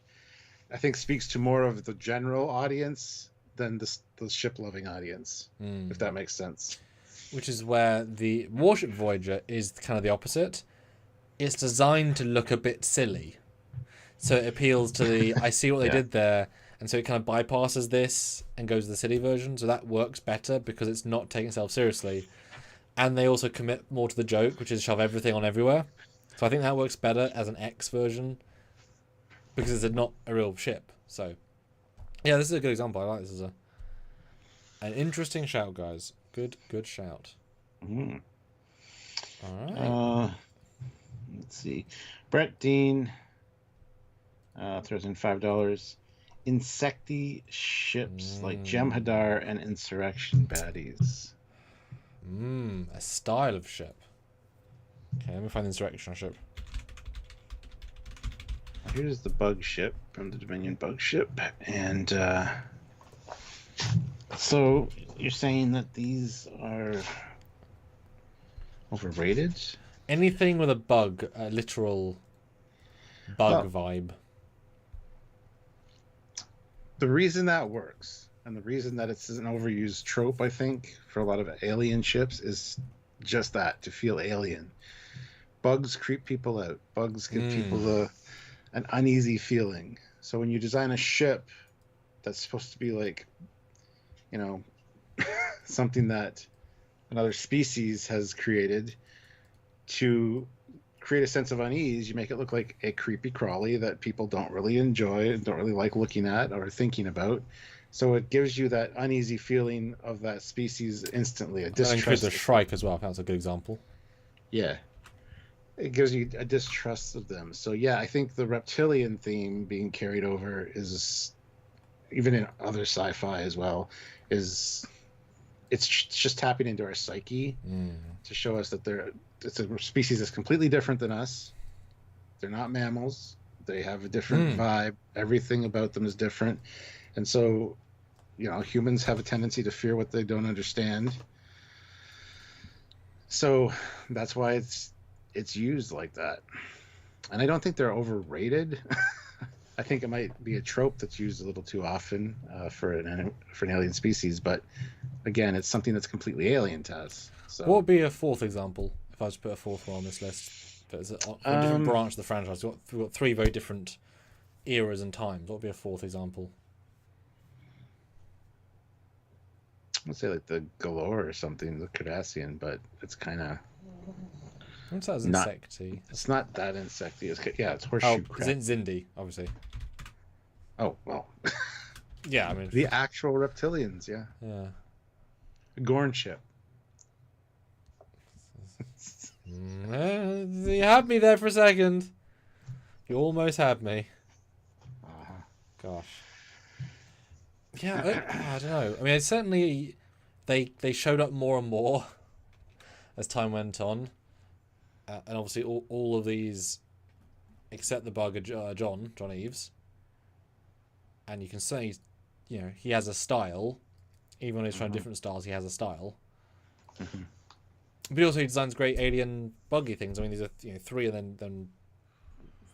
I think speaks to more of the general audience than the ship-loving audience, if that makes sense. Which is where the Warship Voyager is kind of the opposite. It's designed to look a bit silly. So it appeals to the, I see what they did there, and so it kind of bypasses this and goes to the city version, so that works better because it's not taking itself seriously. And they also commit more to the joke, which is shove everything on everywhere. So I think that works better as an X version because it's not a real ship. So yeah, this is a good example. I like this as an interesting shout, guys. Good shout. Mm. All right. Let's see. Brett Dean throws in $5. Insecty ships like Jem'Hadar and Insurrection baddies. A style of ship. Okay, let me find the Insurrection ship. Here's the bug ship from the Dominion bug ship, and so you're saying that these are overrated? Anything with a bug, a literal bug vibe. The reason that works, and the reason that it's an overused trope, I think, for a lot of alien ships is just that, to feel alien. Bugs creep people out. Bugs give people an uneasy feeling. So when you design a ship that's supposed to be like, something that another species has created to create a sense of unease, you make it look like a creepy crawly that people don't really enjoy and don't really like looking at or thinking about. So it gives you that uneasy feeling of that species instantly. A distrust. Includes the Shrike as well. That's a good example. Yeah. It gives you a distrust of them. So yeah, I think the reptilian theme being carried over is, even in other sci-fi as well, it's just tapping into our psyche to show us that it's a species that's completely different than us. They're not mammals. They have a different vibe. Everything about them is different. And so, humans have a tendency to fear what they don't understand. So that's why it's used like that. And I don't think they're overrated. I think it might be a trope that's used a little too often for an alien species. But again, it's something that's completely alien to us. So. What would be a fourth example if I was to put a fourth one on this list? But it's a different branch of the franchise. We've got three very different eras and times. What would be a fourth example? I'd say like the Galore or something, the Cardassian, but it's kind of. What's that as insecty? It's not that insecty. It's horseshoe crab. It's Zindi, obviously. Oh, well. Yeah, I mean. The actual reptilians, yeah. Yeah. A Gorn ship. You had me there for a second. You almost had me. Gosh. Yeah, I don't know. I mean, it's certainly they showed up more and more as time went on, and obviously all of these, except the bug of John Eves, and you can say, you know, he has a style, even when he's trying different styles, he has a style. But also he designs great alien buggy things. I mean, these are, you know, 3 and then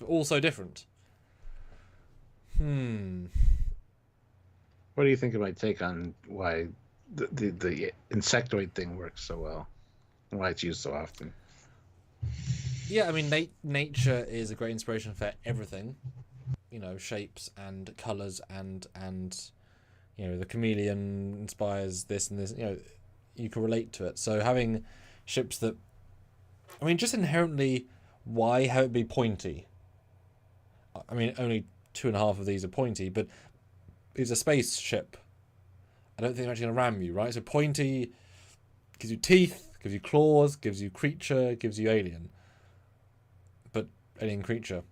all so different. What do you think of my take on why the insectoid thing works so well? And why it's used so often? Yeah, I mean, nature is a great inspiration for everything. You know, shapes and colours and you know, the chameleon inspires this and this. You know, you can relate to it. So having ships that, I mean, just inherently, why have it be pointy? I mean, only 2.5 of these are pointy, but it's a spaceship. I don't think they're actually going to ram you, right? So pointy gives you teeth, gives you claws, gives you creature, gives you alien. But alien creature.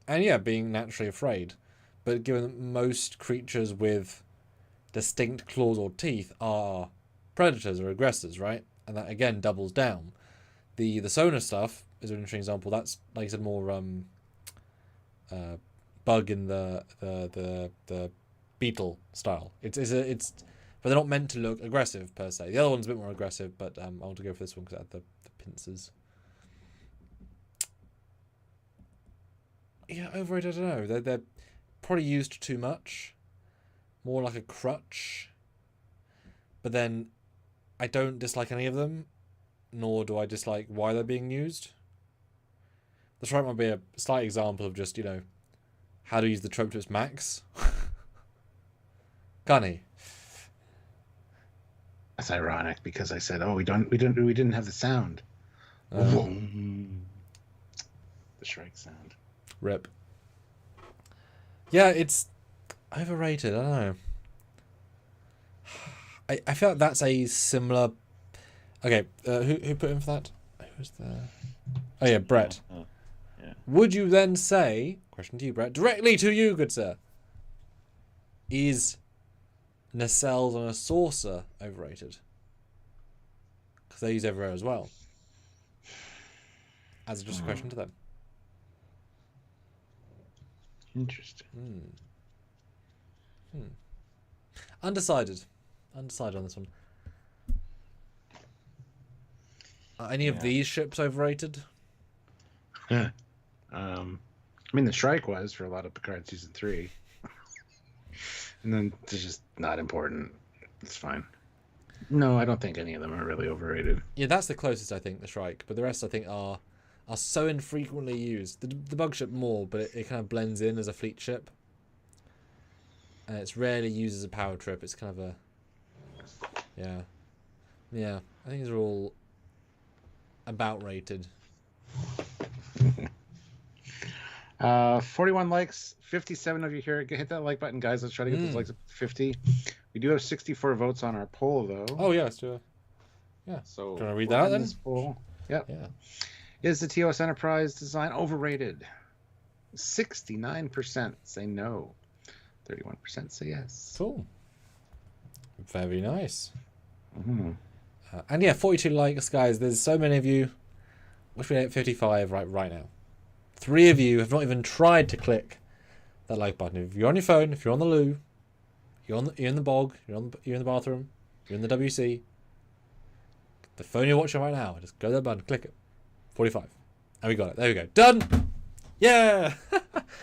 And yeah, being naturally afraid. But given that most creatures with distinct claws or teeth are predators or aggressors, right? And that again doubles down. The sonar stuff is an interesting example. That's, like I said, more bug in the beetle style. It's but they're not meant to look aggressive per se. The other one's a bit more aggressive, but I want to go for this one because it had the pincers. Yeah, overrated. I don't know. They're probably used too much, more like a crutch. But then, I don't dislike any of them, nor do I dislike why they're being used. The trope might be a slight example of just, you know, how to use the trope to its max. Can't he? That's ironic because I said, "Oh, we didn't have the sound." The Shrike sound. Rip. Yeah, it's overrated. I don't know. I feel like that's a similar. Okay, who put in for that? Who was there? Oh yeah, Brett. Yeah. Would you then say, question to you, Brett, directly to you, good sir, is nacelles on a saucer overrated? Because they use everywhere as well. As just a question to them. Interesting. Undecided on this one. Are any of these ships overrated? I mean, the Shrike was for a lot of Picard season 3, and then it's just not important. It's fine. No, I don't think any of them are really overrated. Yeah, that's the closest I think, the Shrike, but the rest I think are so infrequently used. The bug ship more, but it kind of blends in as a fleet ship, and it's rarely used as a power trip. It's kind of a yeah. I think these are all about rated. 41 likes, 57 of you here. Hit that like button, guys. Let's try to get those likes up to 50. We do have 64 votes on our poll, though. Oh yeah, let's do it. Yeah. So do you want to read that out then? This poll. Yep. Yeah. Is the TOS Enterprise design overrated? 69% say no. 31% say yes. Cool. Very nice. Mm-hmm. And yeah, 42 likes, guys. There's so many of you. Wish we had 55 right now. 3 of you have not even tried to click that like button. If you're on your phone, if you're on the loo, you're in the bog, you're in the bathroom, you're in the WC, the phone you're watching right now, just go to that button, click it. 45. And we got it. There we go. Done! Yeah!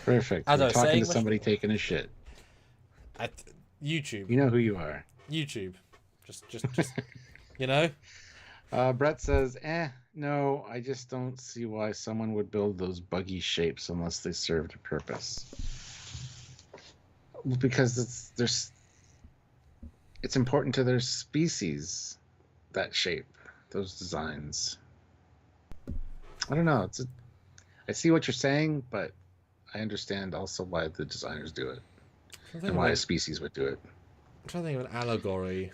Perfect. As I We're was talking saying, to somebody taking a shit. At YouTube. You know who you are. YouTube. Just you know? Brett says, no, I just don't see why someone would build those buggy shapes unless they served a purpose. Because it's important to their species, that shape, those designs. I don't know. I see what you're saying, but I understand also why the designers do it and why a species would do it. I'm trying to think of an allegory.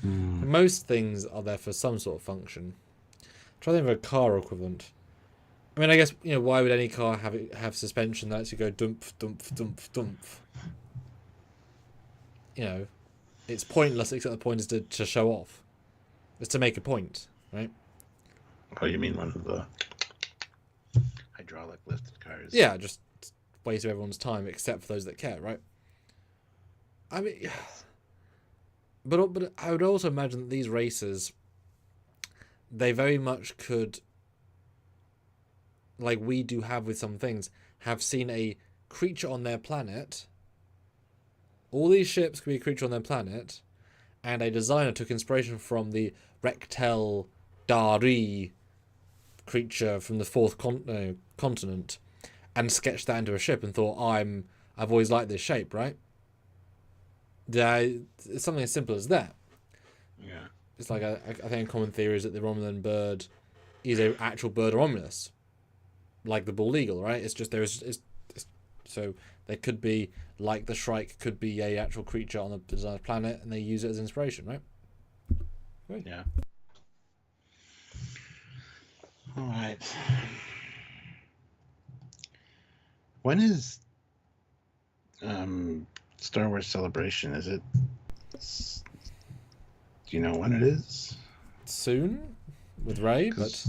Most things are there for some sort of function. I'm trying to think of a car equivalent. I mean, I guess, why would any car have suspension that lets you go dump, dump, dump, dump? It's pointless, except the point is to show off. It's to make a point, right? Oh, you mean one of the hydraulic lifted cars? Yeah, just waste everyone's time except for those that care, right? I mean, but I would also imagine that these races, they very much could, like we do have with some things, have seen a creature on their planet. All these ships could be a creature on their planet, and a designer took inspiration from the Rectel Dari creature from the fourth continent and sketched that into a ship and thought, I've always liked this shape, right? It's something as simple as that. Yeah. It's like I think a common theory is that the Romulan bird is an actual bird of Romulus, like the bald eagle, right? It's just so there could be, like the Shrike could be a actual creature on the designer's planet, and they use it as inspiration, right? Right. Yeah. All right. When is Star Wars Celebration? Is it? Do you know when it is? Soon, with Rey, but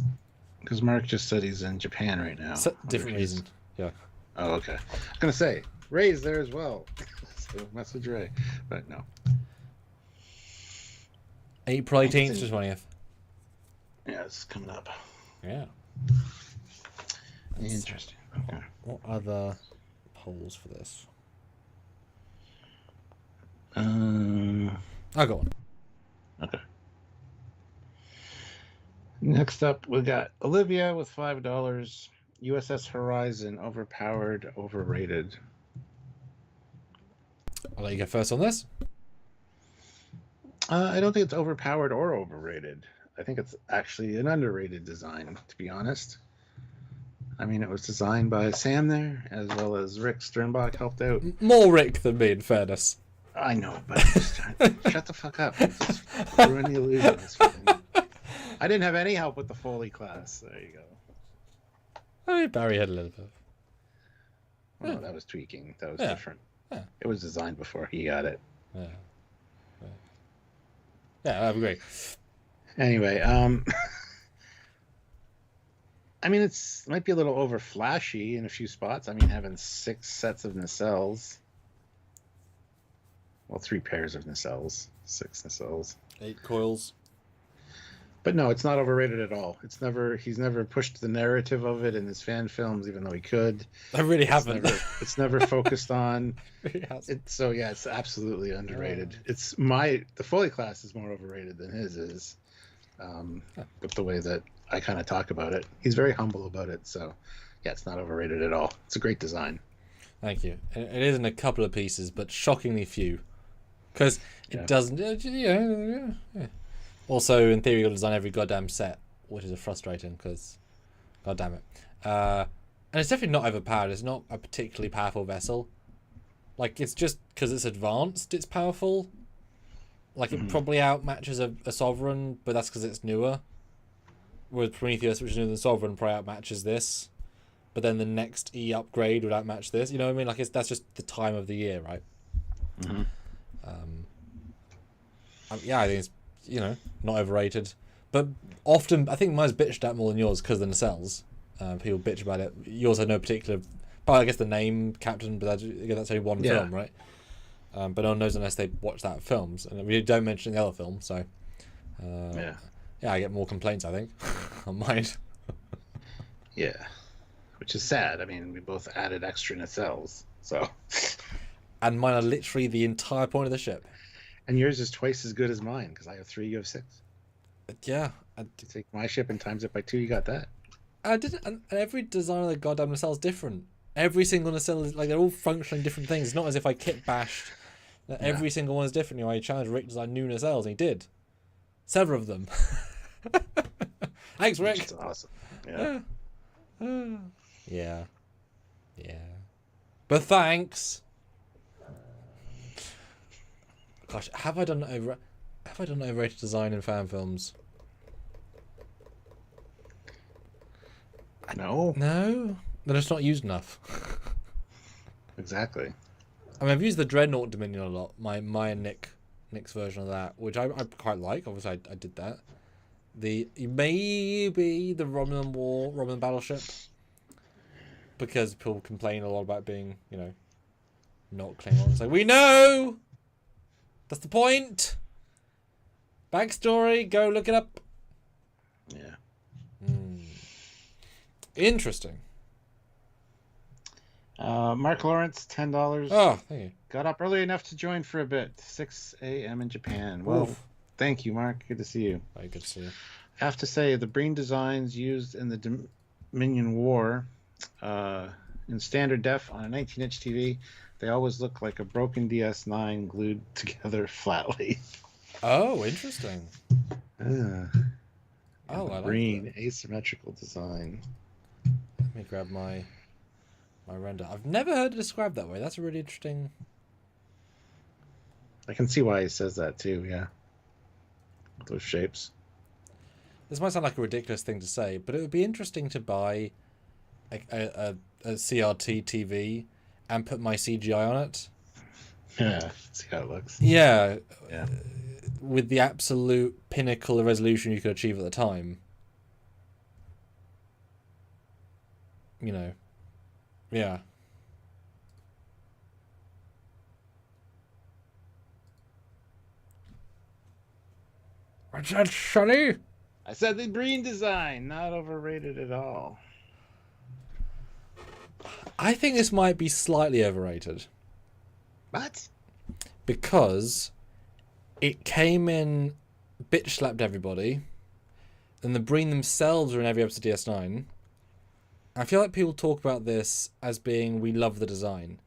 because Mark just said he's in Japan right now. Different reason. Yeah. Oh, okay. I was gonna say Ray's there as well. So message Ray, but no. April 18th to 20th. Yeah, it's coming up. Yeah. Interesting. Okay. What other polls for this? I got one. Okay. Next up, we got Olivia with $5. USS Horizon, overpowered, overrated. I'll let you go first on this. I don't think it's overpowered or overrated. I think it's actually an underrated design, to be honest. I mean, it was designed by Sam there, as well as Rick Sternbach helped out. More Rick than me, in fairness. I know, but just shut the fuck up. Just ruin the illusion. I didn't have any help with the Foley class. There you go. I mean, Barry had a little bit. Well, no, that was tweaking. That was Yeah. different. Yeah. It was designed before he got it. Yeah. Yeah, I agree. Anyway, I mean, might be a little over flashy in a few spots. I mean, having 6 sets of nacelles. Well, 3 pairs of nacelles, 6 nacelles. 8 coils. But no, it's not overrated at all. He's never pushed the narrative of it in his fan films, even though he could. I really haven't. It's never focused on. Really hasn't. So yeah, it's absolutely underrated. The Foley class is more overrated than his is, with the way that I kind of talk about it. He's very humble about it. So yeah, it's not overrated at all. It's a great design. Thank you. It is in a couple of pieces, but shockingly few, because it doesn't. Yeah. Also, in theory, you'll design every goddamn set, which is frustrating because, god damn it. And it's definitely not overpowered. It's not a particularly powerful vessel. Like, it's just because it's advanced, it's powerful. Like, it probably outmatches a Sovereign, but that's because it's newer. Whereas Prometheus, which is newer than Sovereign, probably outmatches this. But then the next E upgrade would outmatch this. You know what I mean? Like, that's just the time of the year, right? Mm-hmm. Yeah, I think it's, not overrated. But often, I think mine's bitched at more than yours because of the nacelles. People bitch about it. Yours had no particular... But I guess the name, Captain, but that's only one film, right? But no one knows unless they watch that films. And we don't mention the other film, so... yeah, I get more complaints, I think, on mine. Yeah. Which is sad. I mean, we both added extra nacelles, so... And mine are literally the entire point of the ship. And yours is twice as good as mine, because I have 3, you have 6. Yeah. You take my ship and times it by 2, you got that. I didn't. And every design of the goddamn nacelle is different. Every single nacelle is like they're all functioning different things. It's not as if I kit bashed. Every single one is different. I challenged Rick to design new nacelles, and he did. Several of them. Thanks, Rick. That's awesome. Yeah. Yeah. But thanks. Gosh, have I done overrated design in fan films? No. No. No, they're just not used enough. Exactly. I mean, I've used the Dreadnought Dominion a lot. My and Nick's version of that, which I quite like. Obviously, I did that. Maybe the Romulan battleship, because people complain a lot about being, not Klingon. It's like, we know! That's the point! Backstory, go look it up. Yeah. Interesting. Mark Lawrence, $10. Oh, thank you. Got up early enough to join for a bit. 6 a.m. in Japan. Well, Oof. Thank you, Mark. Good to see you. Very good to see you. I have to say, the Breen designs used in the Dominion War in standard def on a 19-inch TV, they always look like a broken DS9 glued together flatly. Oh, interesting. I like Breen that. asymmetrical design. Let me grab my render. I've never heard it described that way. That's a really interesting... I can see why he says that too, yeah. Those shapes. This might sound like a ridiculous thing to say, but it would be interesting to buy a CRT TV and put my CGI on it. Yeah, see how it looks. Yeah. Yeah. With the absolute pinnacle of resolution you could achieve at the time. Yeah. What's that, Sonny? I said the Breen design, not overrated at all. I think this might be slightly overrated. What? Because it came in, bitch slapped everybody, and the Breen themselves are in every episode of DS9. I feel like people talk about this as being, we love the design.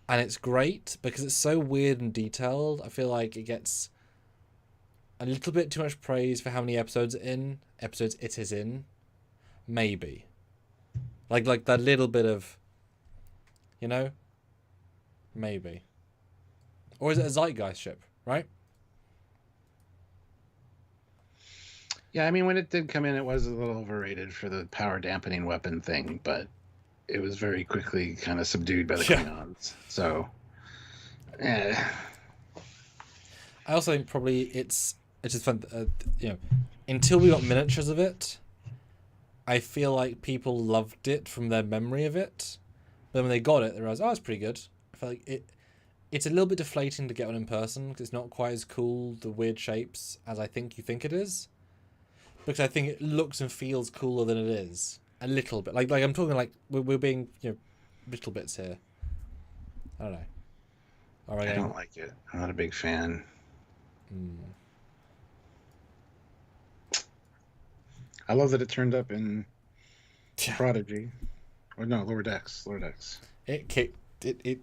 And it's great because it's so weird and detailed. I feel like it gets a little bit too much praise for how many episodes it is in. Maybe. Like that little bit of, maybe. Or is it a zeitgeist ship, right? Yeah, I mean, when it did come in, it was a little overrated for the power dampening weapon thing, but it was very quickly kind of subdued by the Klingons. So, I also think probably it's just fun, until we got miniatures of it, I feel like people loved it from their memory of it. But when they got it, they realized, oh, it's pretty good. I feel like it's a little bit deflating to get one in person because it's not quite as cool, the weird shapes, as I think you think it is. Because I think it looks and feels cooler than it is. A little bit. Like I'm talking like we're being, little bits here. I don't know. I don't like it. I'm not a big fan. I love that it turned up in Prodigy. Or no, Lower Decks. It kicked it.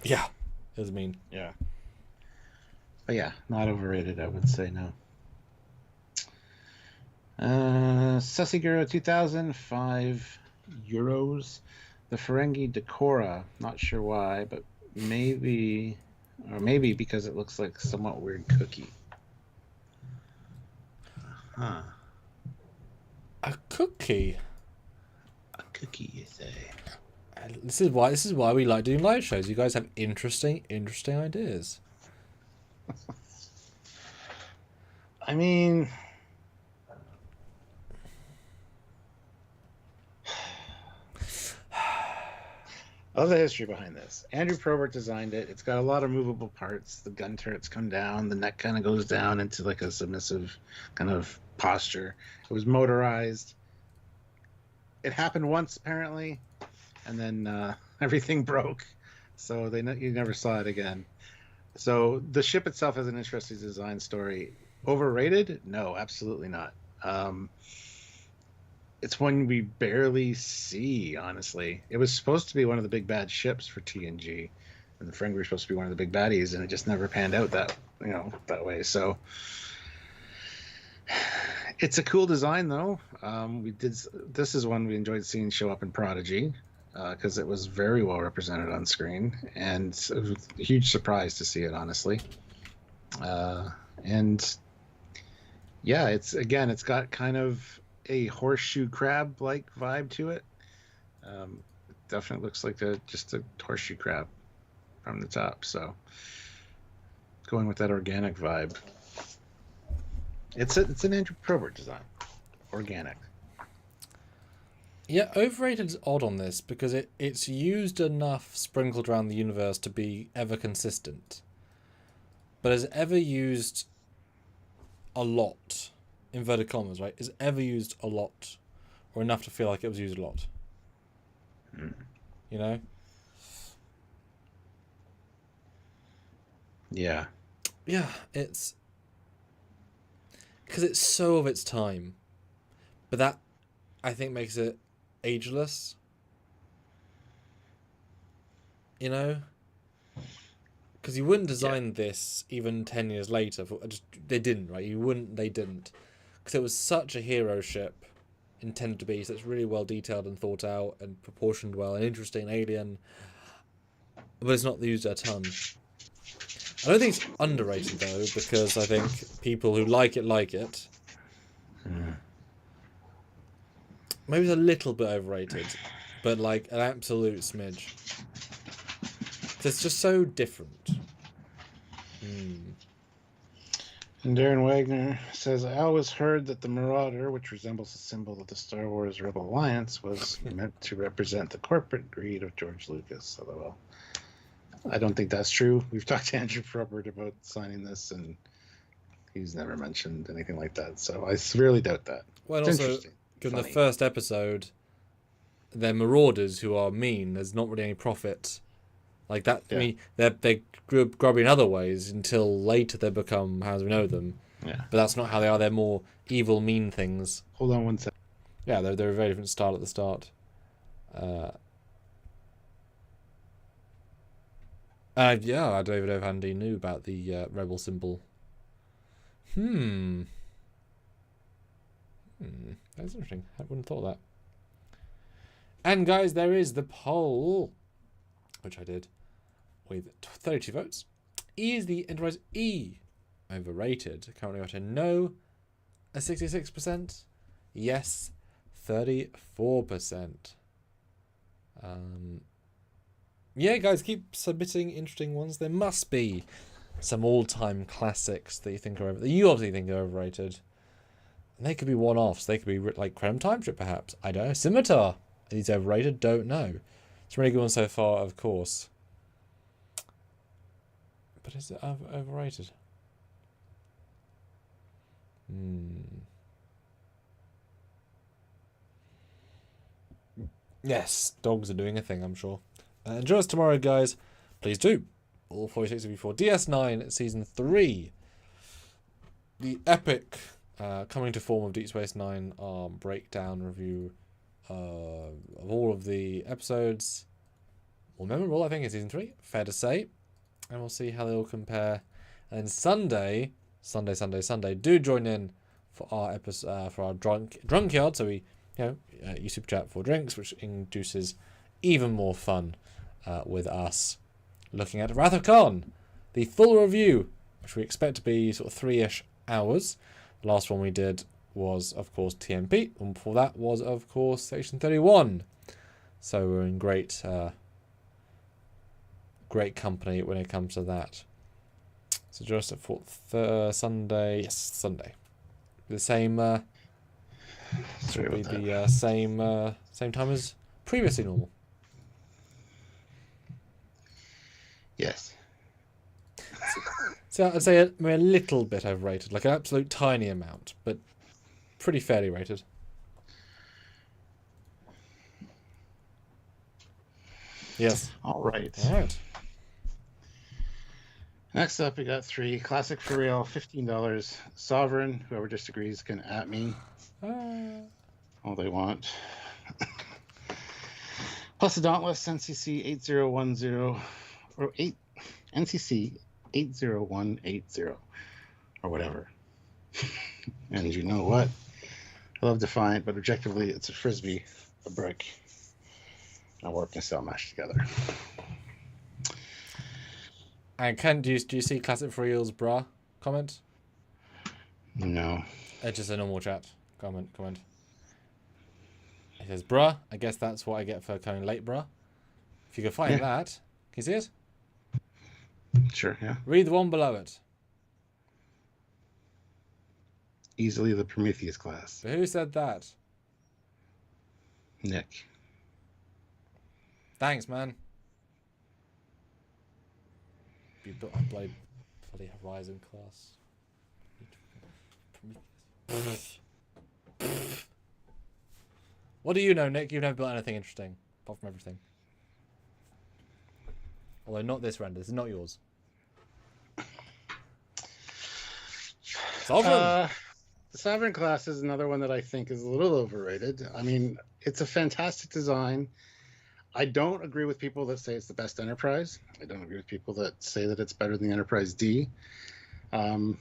Yeah. It was mean. Yeah. But yeah, not overrated, I would say, no. Susiguro 2000, €5. The Ferengi Decora, not sure why, but maybe because it looks like somewhat weird cookie. Huh. A cookie. A cookie, you say? This is why we like doing live shows. You guys have interesting ideas. I mean, I love the history behind this. Andrew Probert designed it. It's got a lot of movable parts. The gun turrets come down. The neck kind of goes down into like a submissive kind of posture. It was motorized. It happened once, apparently, and then everything broke. So you never saw it again. So the ship itself has an interesting design story. Overrated? No, absolutely not. It's one we barely see, honestly. It was supposed to be one of the big bad ships for TNG, and the Ferengi were supposed to be one of the big baddies, and it just never panned out that way. So it's a cool design, though. This is one we enjoyed seeing show up in Prodigy, because it was very well represented on screen, and it was a huge surprise to see it, honestly. And yeah, it's got kind of a horseshoe crab like vibe to it. It definitely looks like just a horseshoe crab from the top. So going with that organic vibe. It's an Andrew Probert design, organic. Yeah, Overrated is odd on this because it's used enough sprinkled around the universe to be ever consistent. But is ever used a lot, inverted commas, right? Is ever used a lot or enough to feel like it was used a lot? You know? Yeah. Yeah, it's... because it's so of its time. But that, I think, makes it ageless. You know? Because you wouldn't design this even 10 years later. They didn't, right? They didn't. Because it was such a hero ship intended to be. So it's really well detailed and thought out and proportioned well and interesting alien. But it's not used a ton. I don't think it's underrated, though, because I think people who like it like it. Maybe it's a little bit overrated, but like an absolute smidge. It's just so different. And Darren Wagner says, I always heard that the Marauder, which resembles the symbol of the Star Wars Rebel Alliance, was meant to represent the corporate greed of George Lucas. LOL. I don't think that's true. We've talked to Andrew Probert about signing this, and he's never mentioned anything like that. So I severely doubt that. Well, it's also, given the first episode, they're marauders who are mean. There's not really any profit. Like that, yeah. I mean, they grew up grubby in other ways until later they become how we know them. Yeah. But that's not how they are. They're more evil, mean things. Hold on one second. Yeah, they're a very different style at the start. I don't even know if Andy knew about the rebel symbol. That's interesting. I wouldn't have thought that. And guys, there is the poll, which I did with 32 votes. Is the Enterprise E overrated? Currently got a no, a 66%. Yes, 34%. Yeah, guys, keep submitting interesting ones. There must be some all-time classics that you think are that you obviously think are overrated. And they could be one-offs. They could be like Krum Time Trip, perhaps. I don't know. Scimitar. Are these overrated? Don't know. It's a really good one so far, of course. But is it overrated? Yes, dogs are doing a thing, I'm sure. Enjoy us tomorrow, guys. Please do. All 46 of you for DS9 Season 3. The epic coming to form of Deep Space Nine breakdown review of all of the episodes. More memorable, I think, in Season 3. Fair to say. And we'll see how they all compare. And Sunday, do join in for our episode, for our drunk yard. So we, you super chat for drinks, which induces even more fun with us looking at Wrath of Khan, the full review, which we expect to be sort of 3-ish hours. The last one we did was, of course, TMP, and before that was, of course, Station 31. So we're in great company when it comes to that. So just for Sunday, yes, Sunday, the same. Will be the same time as previously normal. Yes. So I'd say a little bit overrated, like an absolute tiny amount, but pretty fairly rated. Yes. All right. Next up, we got 3. Classic for real, $15. Sovereign, whoever disagrees can at me. All they want. Plus the Dauntless, NCC 8010, or NCC 80180, or whatever. And you know what? I love Defiant, but objectively, it's a frisbee, a brick, and a warp and cell mashed together. And do you see Classic for Real's bra comment? No. It's just a normal chat comment. says, bruh. I guess that's what I get for coming late, bruh. If you can find that. Can you see it? Sure, yeah. Read the one below it. Easily the Prometheus class. But who said that? Nick. Thanks, man. You built a bloody Horizon class. What do you know, Nick? You've never built anything interesting, apart from everything. Although not this render. This is not yours. Sovereign. The Sovereign class is another one that I think is a little overrated. I mean, it's a fantastic design. I don't agree with people that say it's the best Enterprise. I don't agree with people that say that it's better than the Enterprise D. I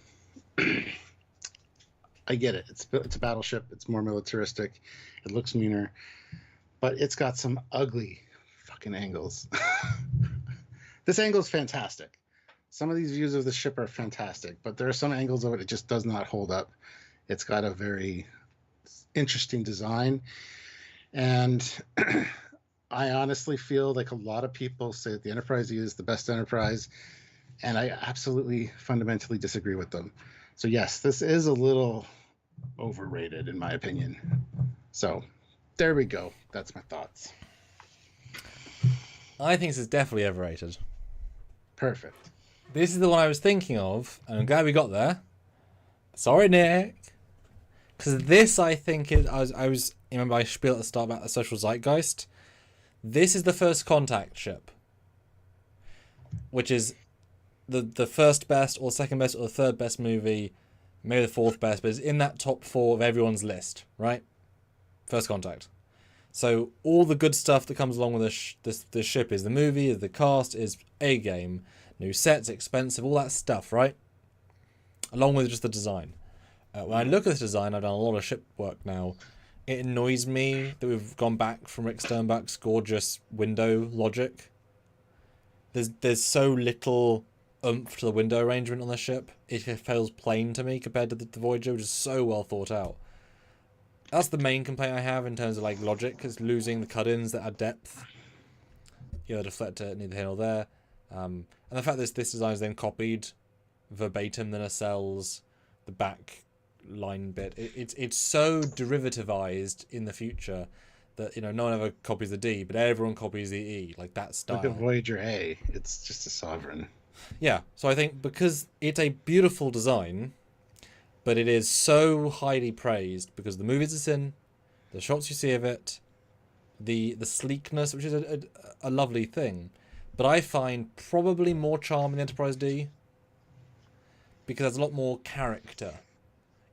get it. It's a battleship. It's more militaristic. It looks meaner. But it's got some ugly fucking angles. This angle is fantastic. Some of these views of the ship are fantastic, but there are some angles of it that just does not hold up. It's got a very interesting design. And I honestly feel like a lot of people say that the Enterprise E is the best Enterprise, and I absolutely fundamentally disagree with them. So yes, this is a little overrated in my opinion. So there we go. That's my thoughts. I think this is definitely overrated. Perfect. This is the one I was thinking of, and I'm glad we got there. Sorry, Nick. Because this, I think, is... I was... Remember I spiel at the start about the social zeitgeist? This is the first contact ship. Which is the first best, or second best, or the third best movie. Maybe the fourth best, but it's in that top 4 of everyone's list, right? First contact. So all the good stuff that comes along with this ship is the movie, is the cast, is a game. New sets, expensive, all that stuff, right? Along with just the design. When I look at this design, I've done a lot of ship work now. It annoys me that we've gone back from Rick Sternbach's gorgeous window logic. There's so little oomph to the window arrangement on the ship. It feels plain to me compared to the Voyager, which is so well thought out. That's the main complaint I have in terms of like logic, is losing the cut-ins that add depth. You know, deflector, neither here nor there. And the fact that this design is then copied verbatim, the nacelles, the back line bit. It's so derivativized in the future that, you know, no one ever copies the D, but everyone copies the E, like that style. Look at Voyager A. It's just a Sovereign. Yeah, so I think because it's a beautiful design, but it is so highly praised because the movies it's in, the shots you see of it, the sleekness, which is a lovely thing. But I find probably more charm in the Enterprise D because there's a lot more character.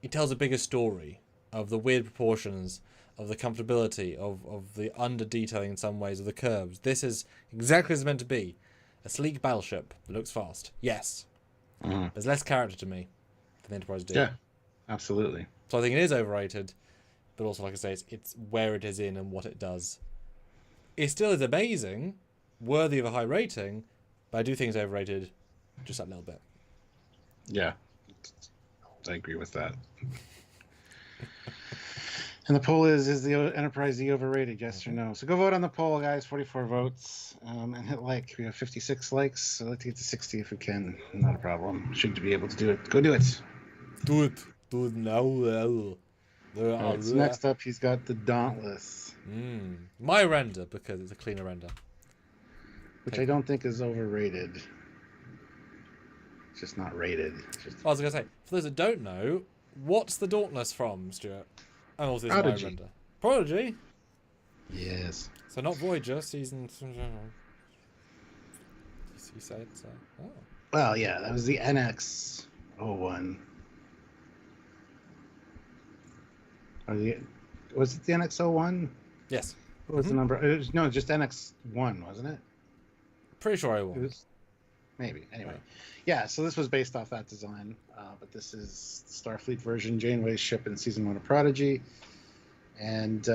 It tells a bigger story of the weird proportions, of the comfortability, of the under-detailing in some ways, of the curves. This is exactly as it's meant to be. A sleek battleship that looks fast. Yes. Mm-hmm. There's less character to me than the Enterprise D. Yeah, absolutely. So I think it is overrated, but also, like I say, it's where it is in and what it does. It still is amazing, worthy of a high rating, but I do think it's overrated just that little bit. Yeah, I agree with that. And the poll is the Enterprise D overrated, yes or no? So go vote on the poll, guys. 44 votes. And hit like. We have 56 likes, so let's get to 60 if we can. Not a problem. Should be able to do it. Go do it. Do it. Do it now. Right, so next up, he's got the Dauntless. My render, because it's a cleaner render. Which I don't think is overrated. It's just not rated. I was going to say, for those that don't know, what's the Dauntless from, Stuart? And also, this is my render. Prodigy? Yes. So not Voyager, season... You said so. Oh. Well, yeah, that was the NX-01. Was it the NX-01? Yes. What was the number? It was, no, just NX-1, wasn't it? Pretty sure I was. Maybe. Anyway. Yeah, so this was based off that design. But this is the Starfleet version, Janeway's ship in Season 1 of Prodigy. And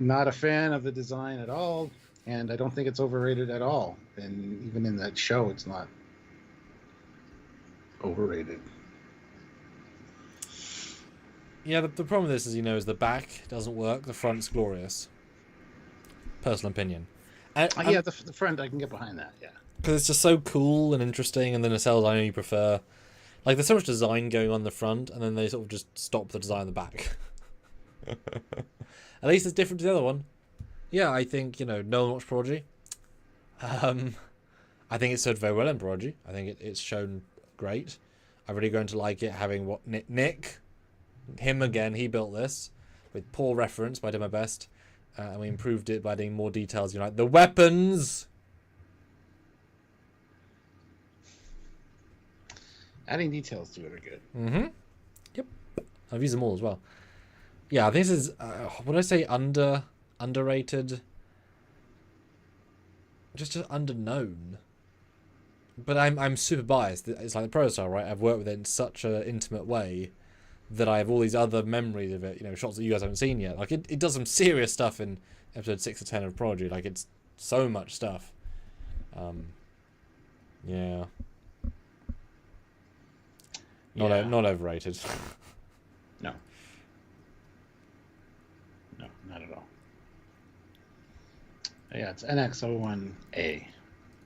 not a fan of the design at all. And I don't think it's overrated at all. And even in that show, it's not overrated. Yeah, the problem with this, as you know, is the back doesn't work. The front's glorious. personal opinion. Yeah, the front, I can get behind that, yeah. Because it's just so cool and interesting, and then the cell design you prefer. Like, there's so much design going on in the front, and then they sort of just stop the design in the back. At least it's different to the other one. Yeah, I think, no one watched Prodigy. I think it served very well in Prodigy. I think it's shown great. I'm really going to like it having what Nick, him again, he built this with poor reference, but I did my best. And we improved it by adding more details. Like the weapons. Adding details to it are good. Mm-hmm. Yep. I've used them all as well. Yeah, this is, what did I say, underrated? Just underknown. But I'm super biased. It's like the Protostar, right? I've worked with it in such an intimate way that I have all these other memories of it, shots that you guys haven't seen yet. Like, it does some serious stuff in episode 6 to 10 of Prodigy. Like, it's so much stuff. Yeah. Not overrated. No. No, not at all. Yeah, it's NX01A.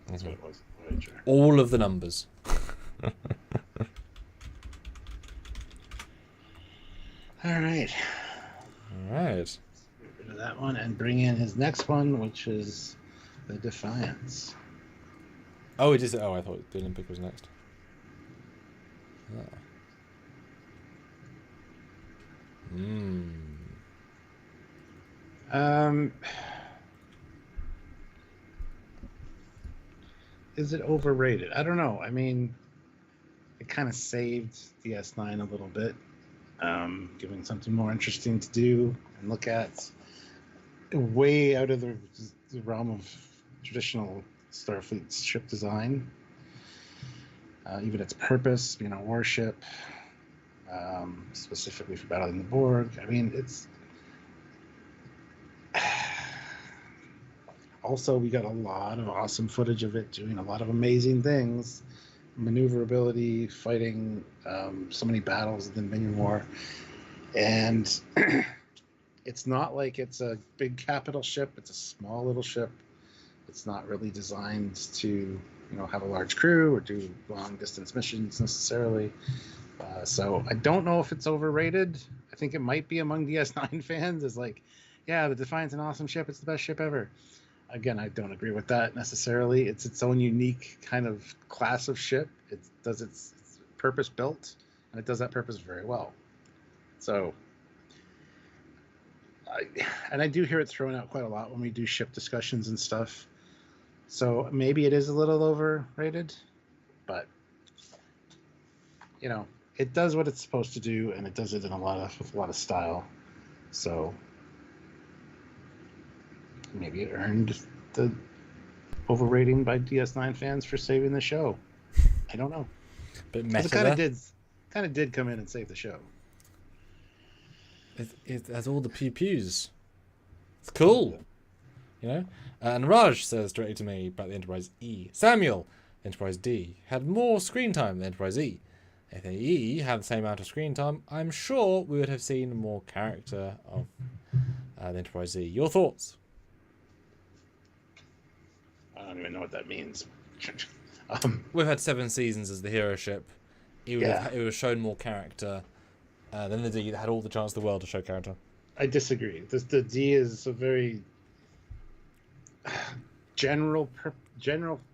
That's what it was. Voyager. All of the numbers. All right. All right. Get rid of that one and bring in his next one, which is the Defiance. Oh, it is. Oh, I thought the Olympic was next. Ah. Is it overrated? I don't know. I mean, it kind of saved the S9 a little bit, giving something more interesting to do and look at, way out of the realm of traditional Starfleet ship design. Even its purpose, being a warship, specifically for battling the Borg. I mean, it's... Also, we got a lot of awesome footage of it doing a lot of amazing things. Maneuverability, fighting so many battles in the Dominion War. And it's not like it's a big capital ship. It's a small little ship. It's not really designed to, have a large crew or do long distance missions necessarily. So I don't know if it's overrated. I think it might be among DS9 fans. Is like, yeah, the Defiant's an awesome ship. It's the best ship ever. Again, I don't agree with that necessarily. It's its own unique kind of class of ship. It does its purpose built, and it does that purpose very well. So, I do hear it thrown out quite a lot when we do ship discussions and stuff. So maybe it is a little overrated, but it does what it's supposed to do, and it does it in with a lot of style. So maybe it earned the overrating by DS9 fans for saving the show. I don't know. But meta. It kind of did come in and save the show. It has all the pew-pews. It's cool. And Raj says directly to me about the Enterprise E. Samuel, Enterprise D, had more screen time than Enterprise E. If the E had the same amount of screen time, I'm sure we would have seen more character of the Enterprise E. Your thoughts? I don't even know what that means. We've had 7 seasons as the hero ship. It would have shown more character than the D that had all the chance in the world to show character. I disagree. The D is a very general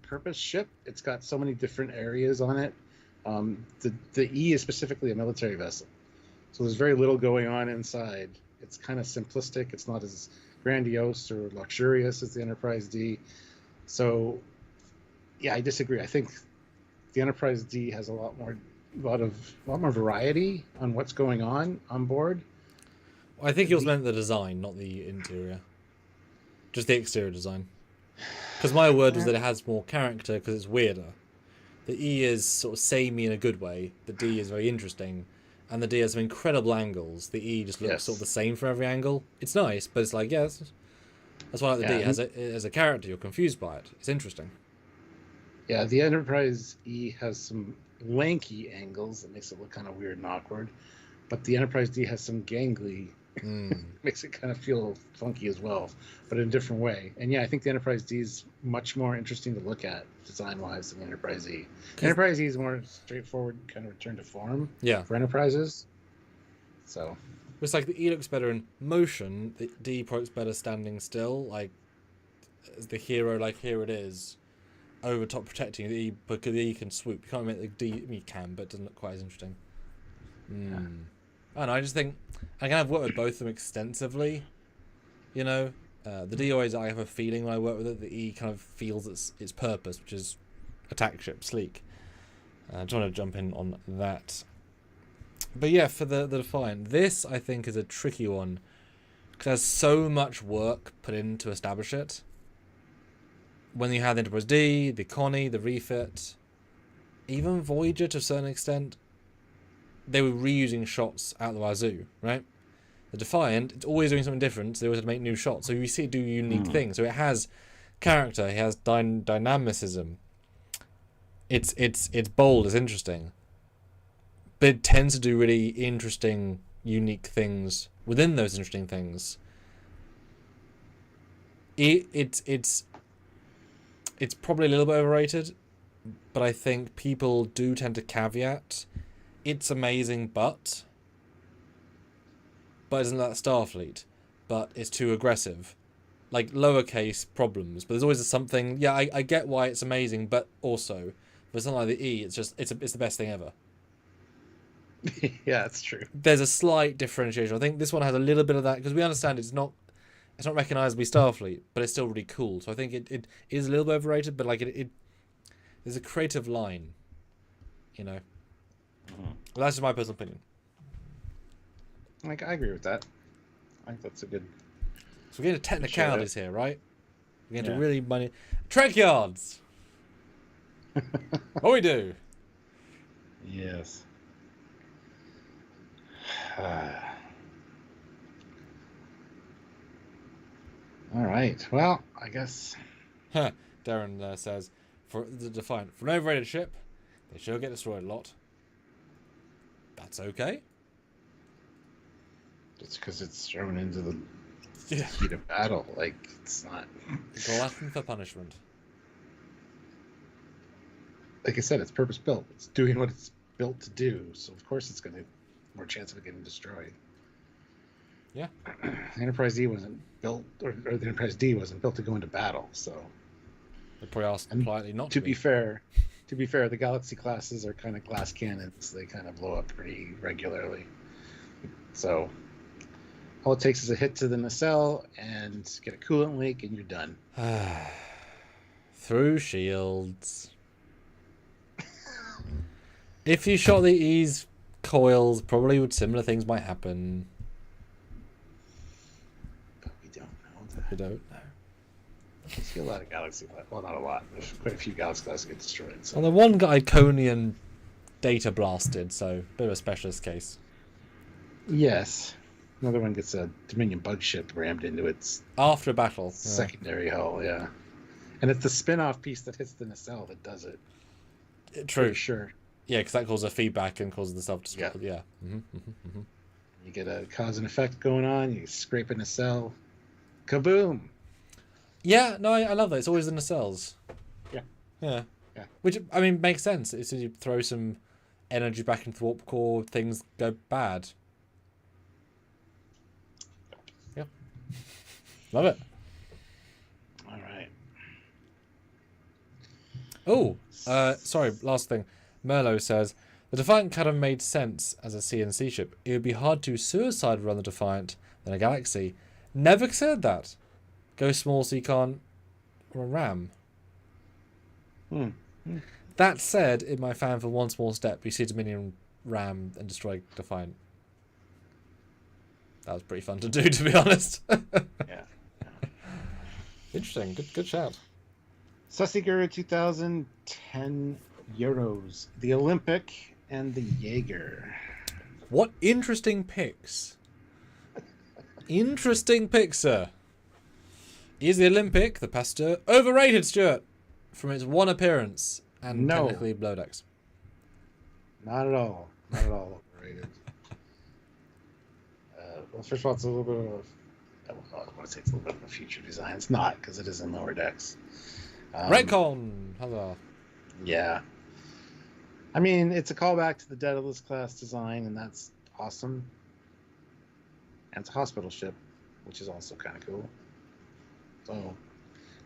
purpose ship. It's got so many different areas on it. The E is specifically a military vessel, so there's very little going on inside. It's kind of simplistic. It's not as grandiose or luxurious as the Enterprise D. So, yeah, I disagree. I think the Enterprise D has a lot more variety on what's going on board. I think yours meant the design, not the interior. Just the exterior design. Because my word was that it has more character because it's weirder. The E is sort of samey in a good way. The D is very interesting. And the D has some incredible angles. The E just looks sort of the same for every angle. It's nice, but it's like, yes. That's why I like the D. As a character, you're confused by it. It's interesting. Yeah, the Enterprise E has some lanky angles that makes it look kind of weird and awkward. but the Enterprise D has some gangly. Mm. Makes it kind of feel funky as well, but in a different way. And yeah, I think the Enterprise D is much more interesting to look at design-wise than the Enterprise E. Enterprise E is more straightforward, kind of return to form for Enterprises. So it's like the E looks better in motion, the D looks better standing still, like as the hero, like here it is, over top protecting the E, because the E can swoop. You can't make the D, I mean, you can, but it doesn't look quite as interesting. Yeah. I don't know, I just think I kind of worked with both of them extensively, you know. The D always, I have a feeling when I work with it, the E kind of feels its purpose, which is attack ship, sleek. I just want to jump in on that. But yeah, for the Defiant, this I think is a tricky one because there's so much work put in to establish it. When you had the Enterprise D, the Connie, the refit, even Voyager to a certain extent, they were reusing shots out the wazoo, right? The Defiant, it's always doing something different, so they always have to make new shots. So you see it do unique things. So it has character, it has dynamicism. It's bold, it's interesting. But it tends to do really interesting, unique things within those interesting things. It's probably a little bit overrated, but I think people do tend to caveat it's amazing, but isn't that Starfleet? But it's too aggressive. Like lowercase problems, but there's always something. Yeah, I get why it's amazing, but also for something like the E, it's the best thing ever. Yeah, that's true. There's a slight differentiation. I think this one has a little bit of that because we understand it's not recognisably Starfleet, but it's still really cool. So I think it is a little bit overrated, but like it there's a creative line, you know. Well, that's just my personal opinion. Like I agree with that. I think that's a good. So we're getting to technicalities here, right? We're getting to really money. Trekyards. What we do? Yes. All right. Well, I guess. Darren says, for the Defiant, for an overrated ship, they sure get destroyed a lot. That's okay. It's because it's thrown into the heat of battle. Like, it's not. Glutton for punishment. Like I said, it's purpose built. It's doing what it's built to do. So, of course, it's going to more chance of it getting destroyed. Yeah. The Enterprise E wasn't built, or the Enterprise D wasn't built to go into battle. So. They probably asked politely not to be fair, the Galaxy classes are kind of glass cannons. They kind of blow up pretty regularly. So all it takes is a hit to the nacelle and get a coolant leak, and you're done. Through shields. If you shot the E's coils, probably similar things might happen. But we don't know that. We don't know. I see a lot of Galaxy classes. Well, not a lot. There's quite a few Galaxy classes get destroyed. So. Well, the one got Iconian data blasted, so a bit of a specialist case. Yes. Another one gets a Dominion bug ship rammed into its after battle secondary hull, yeah. And it's the spin-off piece that hits the nacelle that does it. True. Pretty sure. Yeah, because that causes a feedback and causes the self-destruct. Yeah. You get a cause and effect going on. You scrape a nacelle. Kaboom! Yeah, no, I love that. It's always in the nacelles. Yeah. Which, I mean, makes sense. It's you throw some energy back into the warp core, things go bad. Yep. Love it. All right. Oh, sorry, last thing. Merlot says, the Defiant kind of made sense as a CNC ship. It would be hard to suicide run the Defiant than a Galaxy. Never considered that. Go small so you can't ram. That said, in my fan for one small step, you see Dominion ram and destroy Defiant. That was pretty fun to do, to be honest. Yeah. Interesting. Good shout. Susiguru 2010 Euros, the Olympic and the Jagger. What interesting picks. Interesting picks, sir. Is the Olympic, the Pasteur, overrated, Stuart, from its one appearance and technically Blowdex? Not at all. Not at all overrated. Well, first of all, it's a little bit of I want to say it's a little bit of a future design. It's not, because it is in lower decks. Retcon! Huzzah. Yeah. I mean, it's a callback to the Daedalus class design, and that's awesome. And it's a hospital ship, which is also kind of cool. So,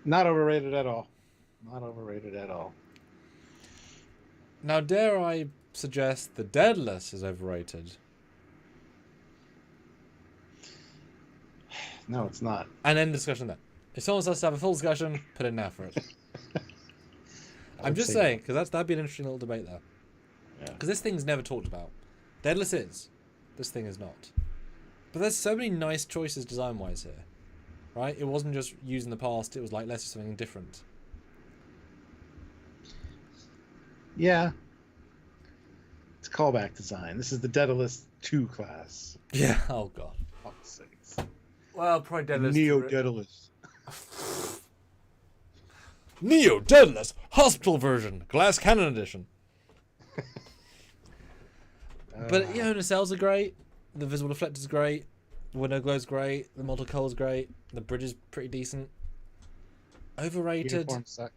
not overrated at all. Not overrated at all. Now, dare I suggest the Daedalus is overrated? No, it's not. And end discussion there. If someone wants to have a full discussion, put in now for it. I'm just saying, because that'd be an interesting little debate there. Yeah. Because this thing's never talked about. Daedalus is. This thing is not. But there's so many nice choices design-wise here. Right? It wasn't just used in the past, it was like, let's do something different. Yeah. It's callback design. This is the Daedalus 2 class. Yeah, oh god. Oh, sakes. Well, probably Daedalus. Neo-Daedalus. Neo-Daedalus! Hospital version! Glass cannon edition. But, yeah, the nacelles are great. The visible deflector's great. The window glow's great. The multicolor's great. The bridge is pretty decent. Overrated. Uniforms suck.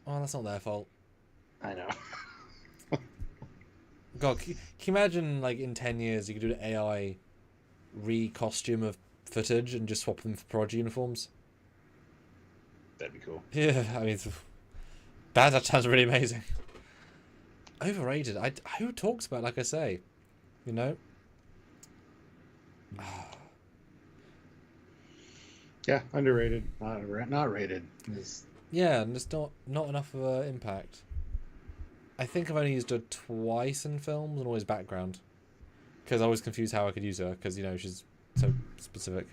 Oh, that's not their fault. I know. God, can you imagine, like, in 10 years, you could do an AI re-costume of footage and just swap them for Prodigy uniforms? That'd be cool. Yeah, I mean, that sounds really amazing. Overrated. Who talks about it, like I say? You know? Yeah, underrated. Not rated. Yeah, and it's not enough of an impact. I think I've only used her twice in films and always background. Because I always confuse how I could use her, because, you know, she's so specific.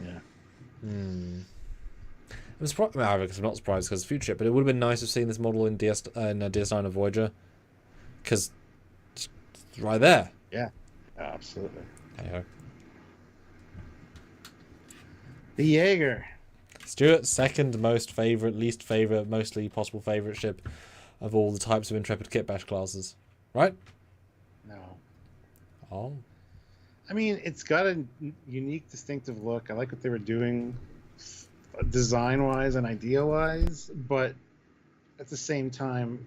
Yeah. I'm surprised. Well, I'm not surprised because it's future ship, but it would have been nice to have seen this model in DS9 and Voyager. Because it's right there. Yeah, absolutely. Hey-ho. The Jagger. Stuart's second most favourite, least favourite, mostly possible favourite ship of all the types of Intrepid kit bash classes. Right? No. Oh. I mean, it's got a unique, distinctive look. I like what they were doing design-wise and idea-wise, but at the same time,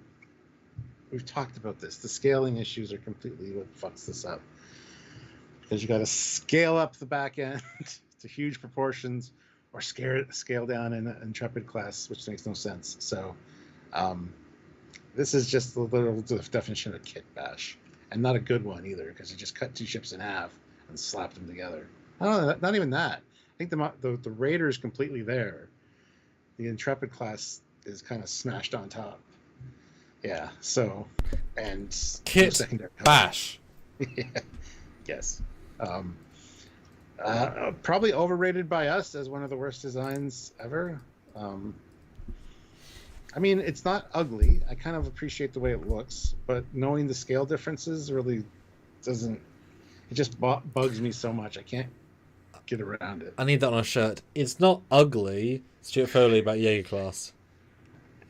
we've talked about this. The scaling issues are completely what fucks this up. Because you got to scale up the back end to huge proportions, or scale down in an Intrepid class, which makes no sense. So, this is just the literal definition of kit bash, and not a good one either, because you just cut two ships in half and slapped them together. I don't know, not even that. I think the Raider is completely there. The Intrepid class is kind of smashed on top. Yeah. So, and kit bash. Yeah. Yes. Probably overrated by us as one of the worst designs ever. I mean, it's not ugly. I kind of appreciate the way it looks, but knowing the scale differences really doesn't. It just bugs me so much. I can't get around it. I need that on a shirt. It's not ugly. Stuart Foley about Jaeger class.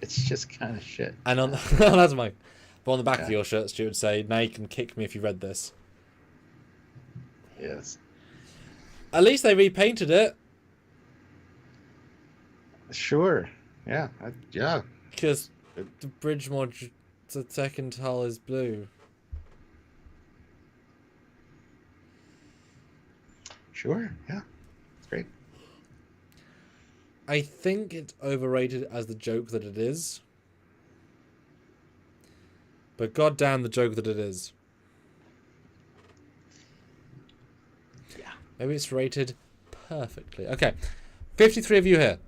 It's just kind of shit. And on that's Mike. But on the back of your shirt, Stuart would say, "Now you can kick me if you read this." Yes. At least they repainted it. Sure. Yeah. Yeah. Because the bridge mod, the second hull is blue. Sure. Yeah. It's great. I think it's overrated as the joke that it is. But goddamn the joke that it is. Yeah. Maybe it's rated perfectly. Okay. 53 of you here.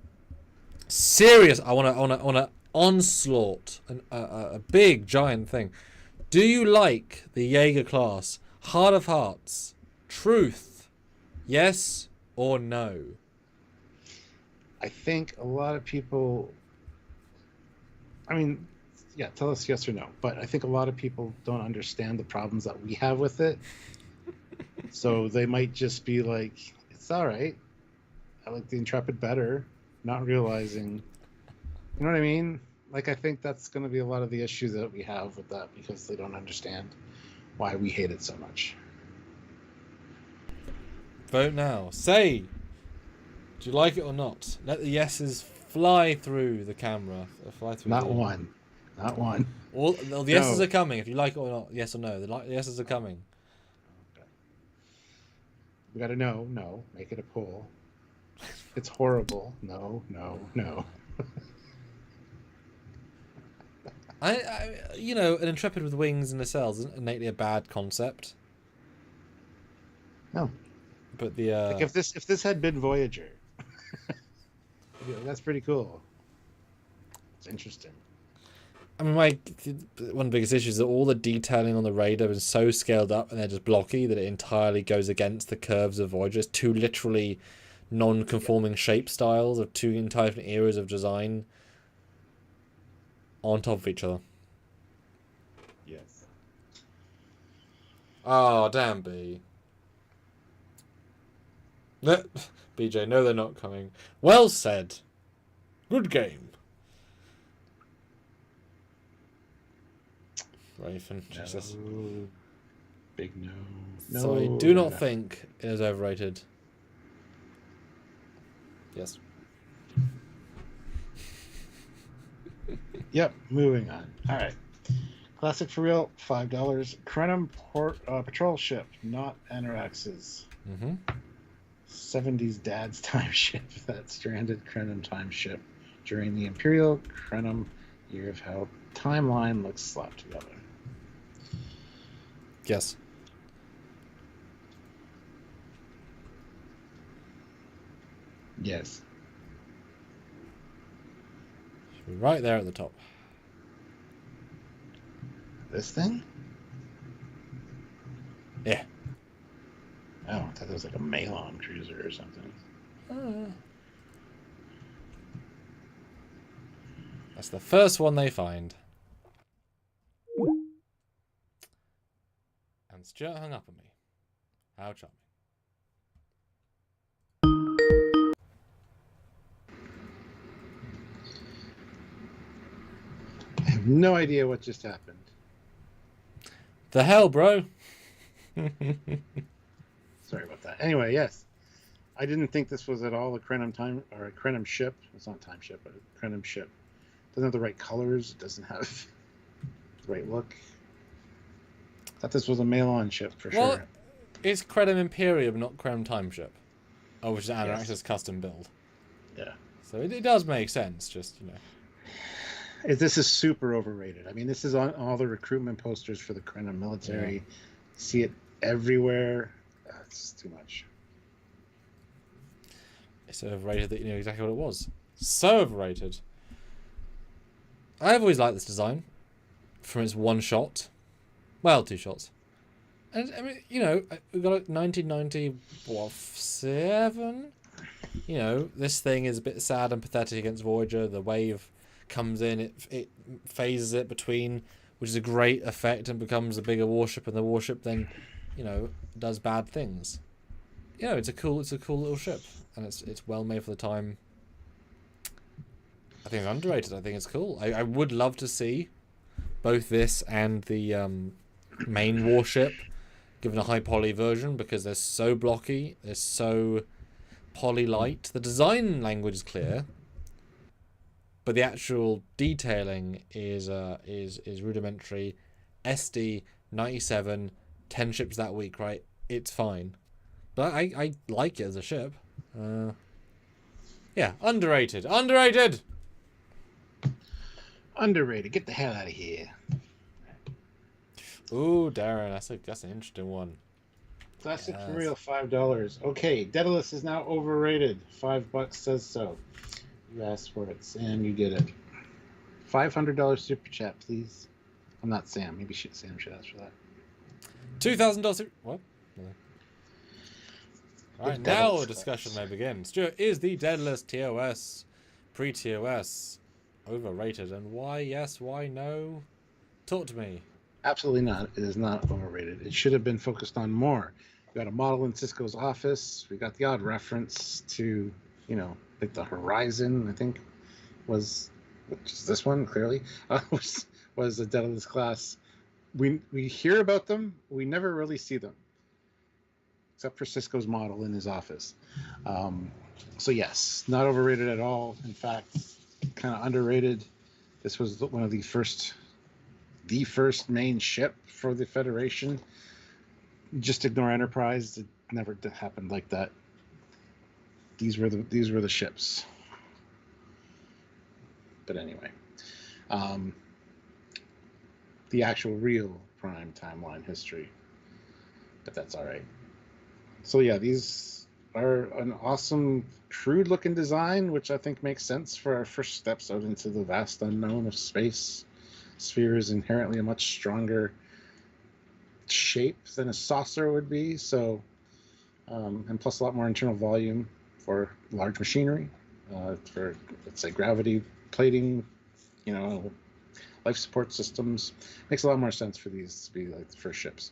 Serious. I want to onslaught. A big, giant thing. Do you like the Jaeger class? Heart of hearts. Truth. Yes or no? I think a lot of people, I mean, yeah, tell us yes or no, but I think a lot of people don't understand the problems that we have with it. So they might just be like, it's all right. I like the Intrepid better, not realizing, you know what I mean? Like, I think that's going to be a lot of the issue that we have with that, because they don't understand why we hate it so much. Vote now. Say, do you like it or not? Let the yeses fly through the camera. Fly through. Not one. Not one. All the yeses are coming. If you like it or not, yes or no. The yeses are coming. Okay. We gotta know. No. Make it a poll. It's horrible. No. No. No. An intrepid with wings and nacelles isn't innately a bad concept. No. But the like if this had been Voyager, that's pretty cool. It's interesting. I mean, one of the biggest issues is that all the detailing on the radar is so scaled up and they're just blocky that it entirely goes against the curves of Voyager. It's two literally non-conforming shape styles of two entire different eras of design on top of each other. Yes. Oh, damn, B. BJ, no, they're not coming. Well said. Good game. Raven, Jesus. No. Big no. So I do not think it is overrated. Yes. Yep, moving on. All right. Classic for real, $5. Krum patrol ship, not Anorax's. 70s dad's time ship that stranded Krum time ship during the Imperial Krum year of how timeline looks slapped together. Yes. Yes. Should be right there at the top. This thing? Yeah. Oh, I thought it was like a Malon cruiser or something. That's the first one they find. And Stuart hung up on me. How charming. I have no idea what just happened. The hell, bro? Sorry about that. Anyway, yes. I didn't think this was at all a Krenum time or a Krenum ship. It's not a time ship, but a Krenum ship. It doesn't have the right colors. It doesn't have the right look. I thought this was a Malon ship for sure. It's Krenum Imperium, not Krenum Time Ship. Oh, which is Anorax's Yes. custom build. Yeah. So it does make sense, just, This is super overrated. I mean, this is on all the recruitment posters for the Krenum military. Yeah. See it everywhere. It's too much. It's so overrated that you know exactly what it was. So overrated. I've always liked this design. From its one shot. Well, two shots. And, I mean, we got it 1997? This thing is a bit sad and pathetic against Voyager. The wave comes in, it phases it between, which is a great effect, and becomes a bigger warship, and the warship then, does bad things. It's a cool little ship, and it's well made for the time. I think it's underrated. I think it's cool. I would love to see both this and the main warship given a high poly version, because they're so blocky, they're so poly light. The design language is clear, but the actual detailing is rudimentary. SD 97, 10 ships that week, right? It's fine, but I like it as a ship. Yeah, underrated. Get the hell out of here. Ooh, Darren, that's an interesting one. Classic for real, $5. Okay, Daedalus is now overrated. $5 says so. You asked for it, Sam. You get it. $500 super chat, please. I'm not Sam. Maybe Sam should ask for that. $2,000. What? No. All right, now the discussion may begin. Stuart, is the Daedalus TOS, pre-TOS, overrated, and why yes, why no? Talk to me. Absolutely not. It is not overrated. It should have been focused on more. We got a model in Cisco's office. We got the odd reference to, like the Horizon, I think, which is this one, clearly, was the Daedalus class. We hear about them. We never really see them. except for Cisco's model in his office. So yes, not overrated at all. In fact, kind of underrated. This was one of the first main ship for the Federation. Just ignore Enterprise. It never happened like that. These were the ships. But anyway, the actual real Prime timeline history. But that's all right. So yeah, these are an awesome, crude-looking design, which I think makes sense for our first steps out into the vast unknown of space. Sphere is inherently a much stronger shape than a saucer would be, so and plus a lot more internal volume for large machinery, for, let's say, gravity plating, life support systems. Makes a lot more sense for these to be like the first ships.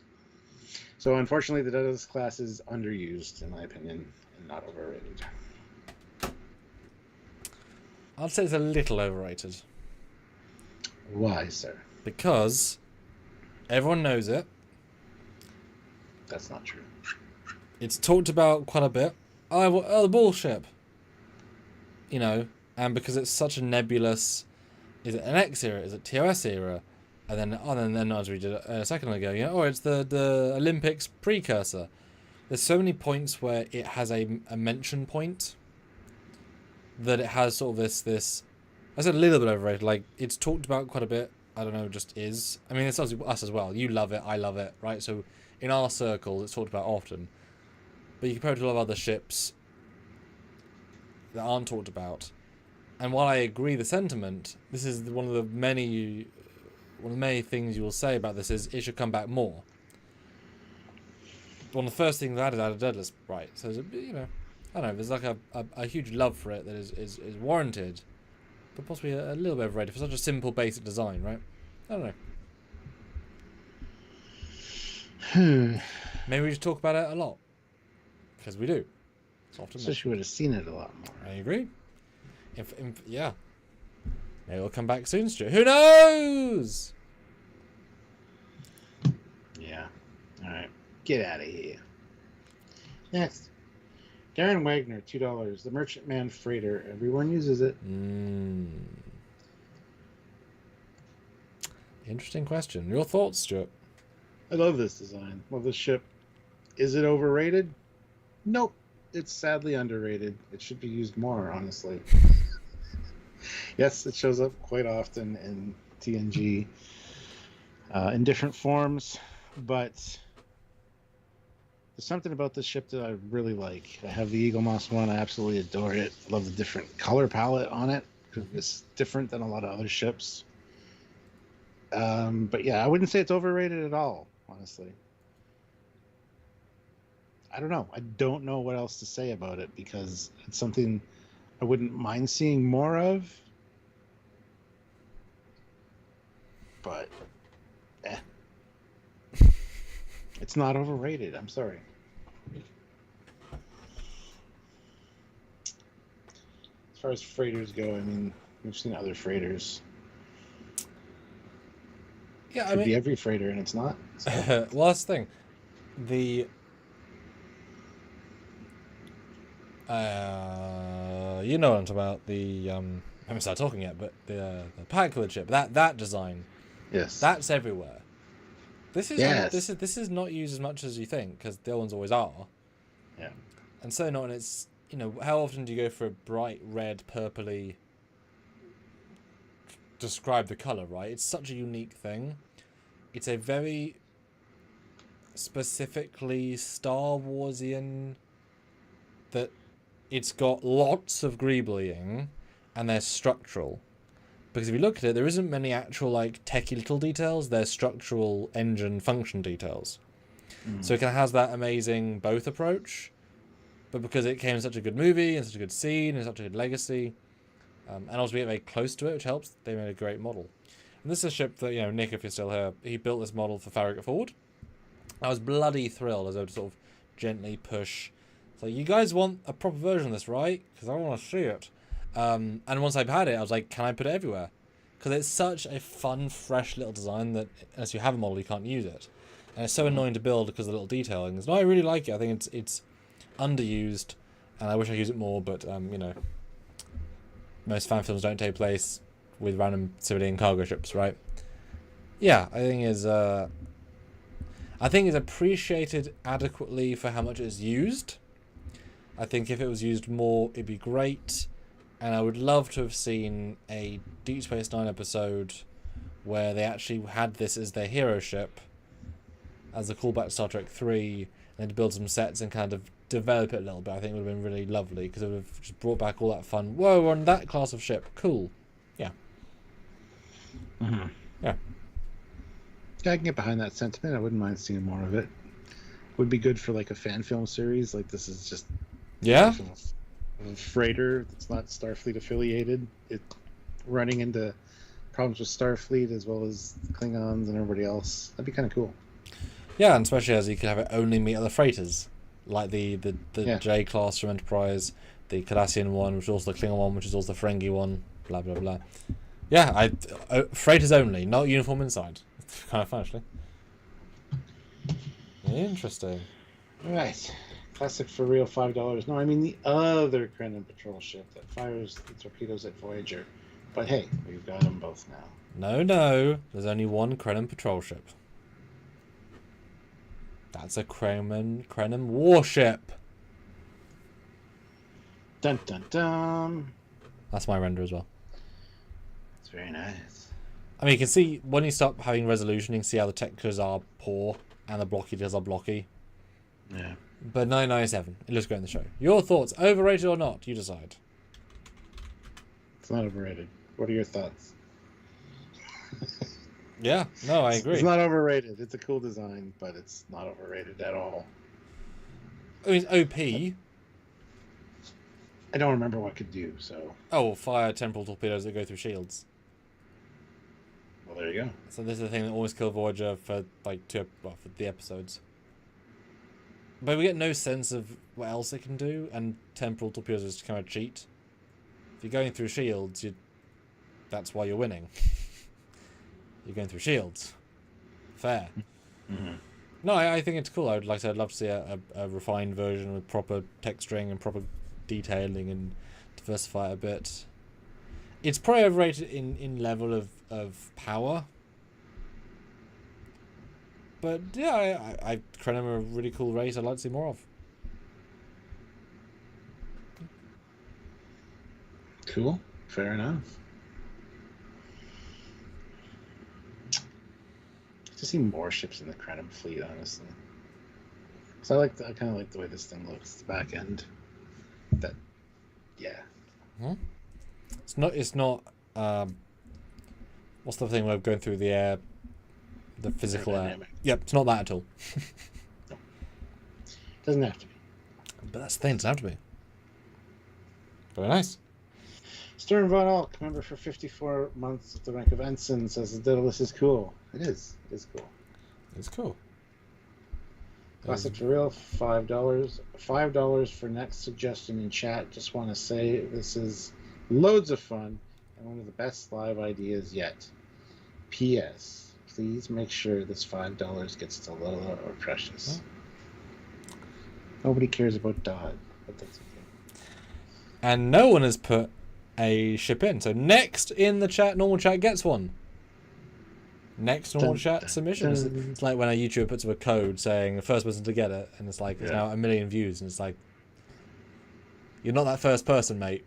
So unfortunately, the Daedalus class is underused, in my opinion, and not overrated. I'd say it's a little overrated. Why, sir? Because everyone knows it. That's not true. It's talked about quite a bit. Oh, the ball ship. And because it's such a nebulous... Is it an X era? Is it TOS era? And then as we did a second ago, it's the Olympics precursor. There's so many points where it has a mention point that it has sort of this. I said a little bit overrated. Like, it's talked about quite a bit. I don't know, just is. I mean, it's obviously us as well. You love it, I love it, right? So in our circles, it's talked about often. But you compare it to a lot of other ships that aren't talked about. And while I agree the sentiment, this is one of the many things you will say about this is it should come back more. One of the first things added out of Daedalus, right? So I don't know. There's like a huge love for it that is warranted, but possibly a little bit overrated for such a simple, basic design, right? I don't know. Maybe we should talk about it a lot because we do. It's often. So she would have seen it a lot more. I agree. Yeah. Maybe it'll come back soon, Stuart. Who knows? Yeah. All right. Get out of here. Next. Darren Wagner, $2. The Merchantman Freighter. Everyone uses it. Interesting question. Your thoughts, Stuart? I love this design. Love this ship. Is it overrated? Nope. It's sadly underrated. It should be used more, honestly. Yes, it shows up quite often in TNG in different forms, but there's something about this ship that I really like. I have the Eagle Moss one. I absolutely adore it. I love the different color palette on it. It's different than a lot of other ships. But yeah, I wouldn't say it's overrated at all, honestly. I don't know. I don't know what else to say about it because it's something I wouldn't mind seeing more of. But, it's not overrated. I'm sorry. As far as freighters go, I mean, we've seen other freighters. Yeah, Could be every freighter, and it's not. So. Well, that's the thing. You know what I'm talking about. I haven't started talking yet, but the Packwood ship, that design. Yes. That's everywhere. This is yes. This is not used as much as you think because the other ones always are. Yeah. And so not, and it's how often do you go for a bright red, purpley? Describe the color, right? It's such a unique thing. It's a very specifically Star Warsian that it's got lots of greeblying and they're structural. Because if you look at it, there isn't many actual techie little details. They're structural engine function details. So it kind of has that amazing both approach, but because it came in such a good movie and such a good scene and such a good legacy, and also being very close to it, which helps, they made a great model. And this is a ship that, Nick, if you're still here, he built this model for Farragut Forward. I was bloody thrilled as I would sort of gently push. So you guys want a proper version of this, right? Because I want to see it. And once I've had it, I was like, can I put it everywhere? Because it's such a fun, fresh little design that unless you have a model, you can't use it. And it's so annoying to build because of the little detailing. No, I really like it. I think it's underused, and I wish I used it more. But you know, most fan films don't take place with random civilian cargo ships, right? Yeah, I think it's appreciated adequately for how much it's used. I think if it was used more, it'd be great. And I would love to have seen a Deep Space Nine episode where they actually had this as their hero ship, as a callback to Star Trek 3, and to build some sets and kind of develop it a little bit. I think it would have been really lovely, because it would have just brought back all that fun. Whoa, we're on that class of ship. Cool. Yeah. Mm-hmm. Yeah. Yeah, I can get behind that sentiment. I wouldn't mind seeing more of it. Would be good for like a fan film series. Like this is just Yeah. A freighter that's not Starfleet affiliated. It running into problems with Starfleet as well as Klingons and everybody else. That'd be kind of cool. Yeah, and especially as you could have it only meet other freighters, like the Yeah. J class from Enterprise, the Cardassian one, which is also the Klingon one, which is also the Ferengi one. Blah blah blah. Yeah, freighters only, not uniform inside. It's kind of fun, actually. Interesting. All right. Classic for real, $5. No, I mean the other Krennan patrol ship that fires the torpedoes at Voyager. But hey, we've got them both now. No, there's only one Krennan patrol ship. That's a Krennan warship. Dun dun dun. That's my render as well. It's very nice. I mean, you can see when you start having resolution, you can see how the textures are poor and the blockages are blocky. Yeah. But 997, it looks great in the show. Your thoughts, overrated or not? You decide. It's not overrated. What are your thoughts? Yeah, no, I agree. It's not overrated. It's a cool design, but it's not overrated at all. I mean, it's OP. I don't remember what it could do, so... Oh, fire temporal torpedoes that go through shields. Well, there you go. So this is the thing that always killed Voyager for like for the episodes. But we get no sense of what else it can do, and temporal torpedoes is kind of cheat. If you're going through shields, that's why you're winning. You're going through shields. Fair. Mm-hmm. No, I think it's cool. I'd love to see a refined version with proper texturing and proper detailing and diversify it a bit. It's probably overrated in level of power. But yeah, I Krennan are a really cool race I'd like to see more of. Cool. Fair enough. To see more ships in the Krennan fleet, honestly. So I kind of like the way this thing looks. The back end. Yeah. Hmm? It's not. What's the thing where we're going through the air? The physical air. Yep, it's not that at all. No. Doesn't have to be. But that's the thing, it doesn't have to be. Very nice. Stern Von Alk, member for 54 months at the rank of ensign, says the Daedalus is cool. It is. It is cool. It's cool. Classic for real, $5. $5 for next suggestion in chat. Just want to say this is loads of fun and one of the best live ideas yet. P.S. Please make sure this $5 gets to Lola or Precious. Oh. Nobody cares about Dodd, but that's okay. And no one has put a ship in. So next in the chat, normal chat gets one. Next normal chat submission. It's like when a YouTuber puts up a code saying the first person to get it, and it's like, it's now 1 million views, and it's like, you're not that first person, mate.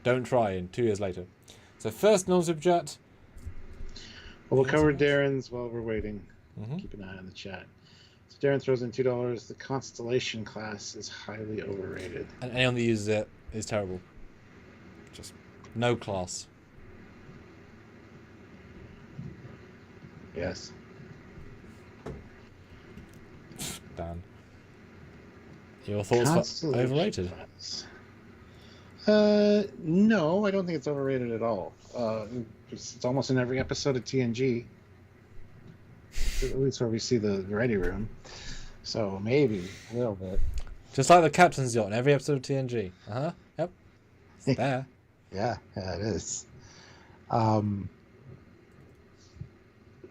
Don't try. And 2 years later. So first non-super chat. Well, we'll cover Darren's while we're waiting. Mm-hmm. Keep an eye on the chat. So Darren throws in $2. The Constellation class is highly overrated. And anyone that uses it is terrible. Just no class. Yes. Dan. Your thoughts for overrated? No, I don't think it's overrated at all. It's almost in every episode of TNG. At least where we see the ready room. So maybe a little bit. Just like the captain's yacht in every episode of TNG. Uh-huh. Yep. It's there. Yeah, it is.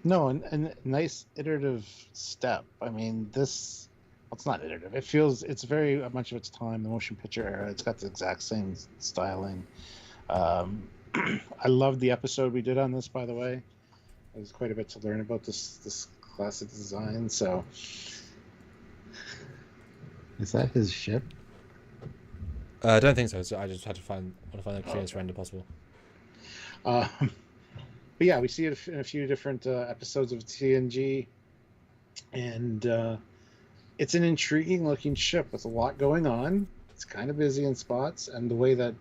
No, and a nice iterative step. I mean, this, well, it's not iterative. It feels, it's very much of its time, the motion picture era. It's got the exact same styling. I loved the episode we did on this, by the way. There's quite a bit to learn about this classic design. So, is that his ship? I don't think so. So I just had to find the cleanest render possible. But yeah, we see it in a few different episodes of TNG, and it's an intriguing looking ship with a lot going on. It's kind of busy in spots, and the way that